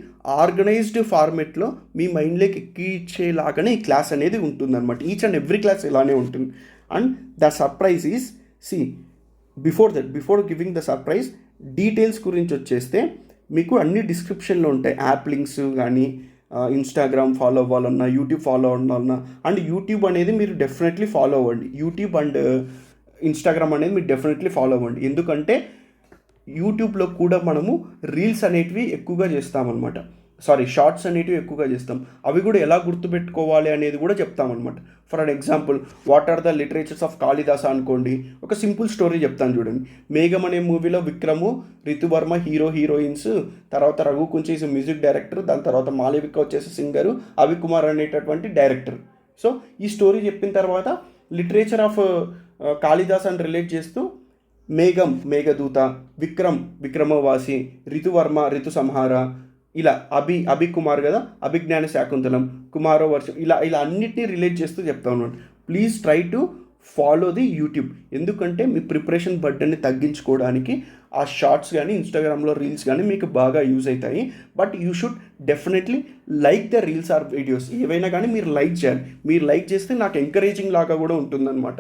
S1: organised ఫార్మేట్లో మీ మైండ్లోకి ఎక్కించేలాగానే ఈ క్లాస్ అనేది ఉంటుందన్నమాట. ఈచ్ అండ్ ఎవ్రీ క్లాస్ ఇలానే ఉంటుంది. And the surprise is before giving the surprise details గురించి వచ్చేస్తే మీకు అన్ని డిస్క్రిప్షన్లో ఉంటాయి. యాప్ లింక్స్ కానీ, ఇన్స్టాగ్రామ్ ఫాలో అవ్వాలన్నా, యూట్యూబ్ ఫాలో అవ్వాలన్నా. అండ్ యూట్యూబ్ అనేది మీరు డెఫినెట్లీ ఫాలో అవ్వండి. యూట్యూబ్ అండ్ ఇన్స్టాగ్రామ్ అనేది మీరు డెఫినెట్లీ ఫాలో అవ్వండి. ఎందుకంటే యూట్యూబ్లో కూడా మనము రీల్స్ అనేటివి ఎక్కువగా చేస్తామన్నమాట. షార్ట్స్ అనేటివి ఎక్కువగా చేస్తాం. అవి కూడా ఎలా గుర్తుపెట్టుకోవాలి అనేది కూడా చెప్తామన్నమాట. For an example, what are the literatures of Kalidasa అనుకోండి, ఒక సింపుల్ స్టోరీ చెప్తాను చూడండి. మేఘం అనే మూవీలో విక్రము, రితువర్మ హీరోయిన్స్, తర్వాత Raghu Kunchi is music director, దాని తర్వాత మాళవిక వచ్చేసి సింగరు, అవి కుమార్ అనేటటువంటి డైరెక్టర్. సో ఈ స్టోరీ చెప్పిన తర్వాత లిటరేచర్ ఆఫ్ కాళిదాస్ అని రిలేట్ చేస్తూ మేఘం మేఘదూత, విక్రమవాసి, రితువర్మ రితు సంహార, ఇలా అభి కుమార్ కదా, అభిజ్ఞాన శాకుంతలం, కుమారో వర్షం, ఇలా అన్నిటినీ రిలేట్ చేస్తూ చెప్తా ఉన్నాను. Please try to follow the YouTube. ఎందుకంటే మీ ప్రిపరేషన్ బర్డన్ని తగ్గించుకోవడానికి ఆ షార్ట్స్ కానీ ఇన్స్టాగ్రామ్లో రీల్స్ కానీ మీకు బాగా యూజ్ అవుతాయి. But you should definitely like the reels or videos. ఏవైనా కానీ మీరు లైక్ చేయాలి. మీరు లైక్ చేస్తే నాకు ఎంకరేజింగ్ లాగా కూడా ఉంటుందన్నమాట,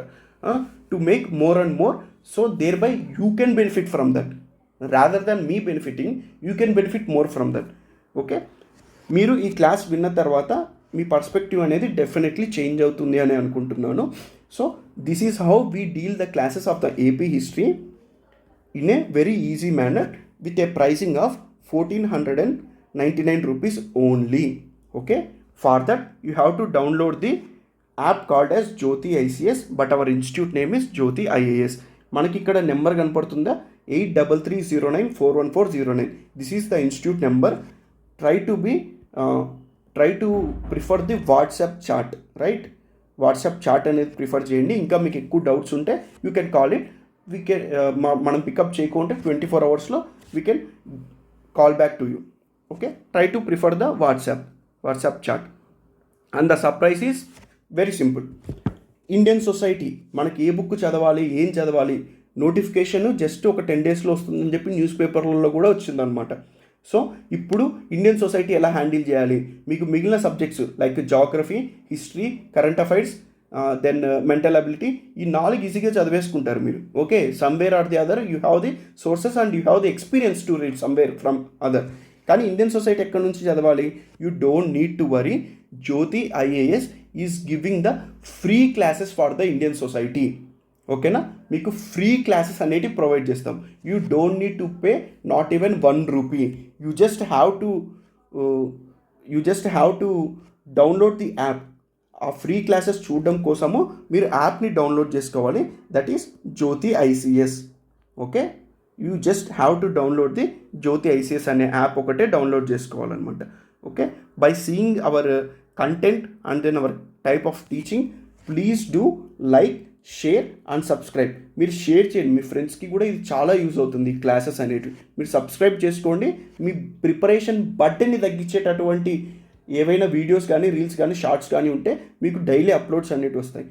S1: to make more and more. So there by you can benefit from that rather than me benefiting, you can benefit more from that. Okay, మీరు ఈ క్లాస్ విన్న తర్వాత మీ పర్స్పెక్టివ్ అనేది డెఫినెట్లీ చేంజ్ అవుతుంది అని అనుకుంటున్నాను. So this is how we deal the classes of the AP history in a very easy manner with a pricing of 1499 rupees only. Okay, for that you have to download the app called as Jyoti ICS, but our institute name is Jyoti IAS. మనకి ఇక్కడ నెంబర్ కనపడుతుందా, 8330941409. This is the institute number. Try to prefer the WhatsApp chat, right? WhatsApp chat అనేది ప్రిఫర్ చేయండి. ఇంకా మీకు ఎక్కువ డౌట్స్ ఉంటే you can call it. We can మనం పికప్ చేయకుంటే 24 hours we can call back to you. Okay, try to prefer the WhatsApp chat. And the surprise is very simple. Indian society మనకి ఏ బుక్ చదవాలి, ఏం చదవాలి, నోటిఫికేషన్ జస్ట్ ఒక 10 daysలో వస్తుందని చెప్పి న్యూస్ పేపర్లలో కూడా వచ్చిందనమాట. సో ఇప్పుడు ఇండియన్ సొసైటీ ఎలా హ్యాండిల్ చేయాలి, మీకు మిగిలిన subjects like geography, history, current affairs, then mental ability, ఈ 4 ఈజీగా చదివేసుకుంటారు మీరు. Okay, somewhere are the other you have the sources and you have the experience to read somewhere from other. కానీ ఇండియన్ సొసైటీ ఎక్కడి నుంచి చదవాలి? You don't need to worry. Jyothi IAS is giving the free classes for the Indian society. ఓకేనా, మీకు ఫ్రీ క్లాసెస్ అనేటివి ప్రొవైడ్ చేస్తాం. You don't need to pay not even 1 rupee. You just have to download the app. ఆ ఫ్రీ క్లాసెస్ చూడడం కోసము మీరు యాప్ని డౌన్లోడ్ చేసుకోవాలి. That is Jyothi ICS. Okay, you just have to download the Jyothi ICS అనే యాప్ ఒకటే డౌన్లోడ్ చేసుకోవాలన్నమాట. Okay, by seeing our content and then our type of teaching, please do like, share and subscribe. మీరు షేర్ చేయండి, మీ ఫ్రెండ్స్కి కూడా ఇది చాలా యూజ్ అవుతుంది. ఈ క్లాసెస్ అనేటివి మీరు సబ్స్క్రైబ్ చేసుకోండి. మీ ప్రిపరేషన్ బర్డెన్ని తగ్గించేటటువంటి ఏవైనా వీడియోస్ కానీ, రీల్స్ కానీ, షార్ట్స్ కానీ ఉంటే మీకు డైలీ అప్లోడ్స్ అనేవి వస్తాయి.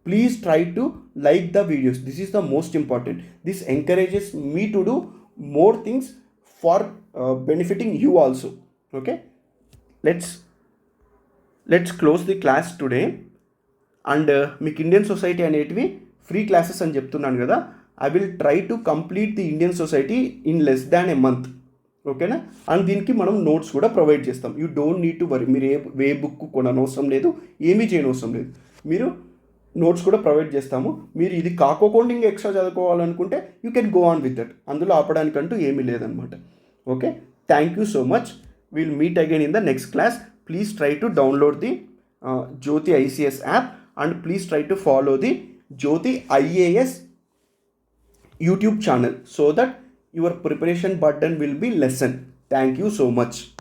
S1: Please try to like the videos. This is the most important. This encourages me to do more things for benefiting you also. Okay, let's close the class today. And మీకు ఇండియన్ సొసైటీ అనేటివి ఫ్రీ క్లాసెస్ అని చెప్తున్నాను కదా, I will try to complete the Indian society in less than a month. ఓకేనా, అండ్ దీనికి మనం నోట్స్ కూడా ప్రొవైడ్ చేస్తాం. You don't need to worry. మీరు ఏ బుక్ కొననవసరం లేదు, ఏమీ చేయనవసరం లేదు. మీరు నోట్స్ కూడా ప్రొవైడ్ చేస్తాము. మీరు ఇది కాకోకుండా ఇంకా ఎక్స్ట్రా చదువుకోవాలనుకుంటే you can go on with that. అందులో ఆపడానికంటూ ఏమీ లేదనమాట. Okay, thank you so much. Will meet again in the next class. Please try to download the Jyoti ICS app and please try to follow the Jyoti IAS YouTube channel so that your preparation burden will be lessened. Thank you so much.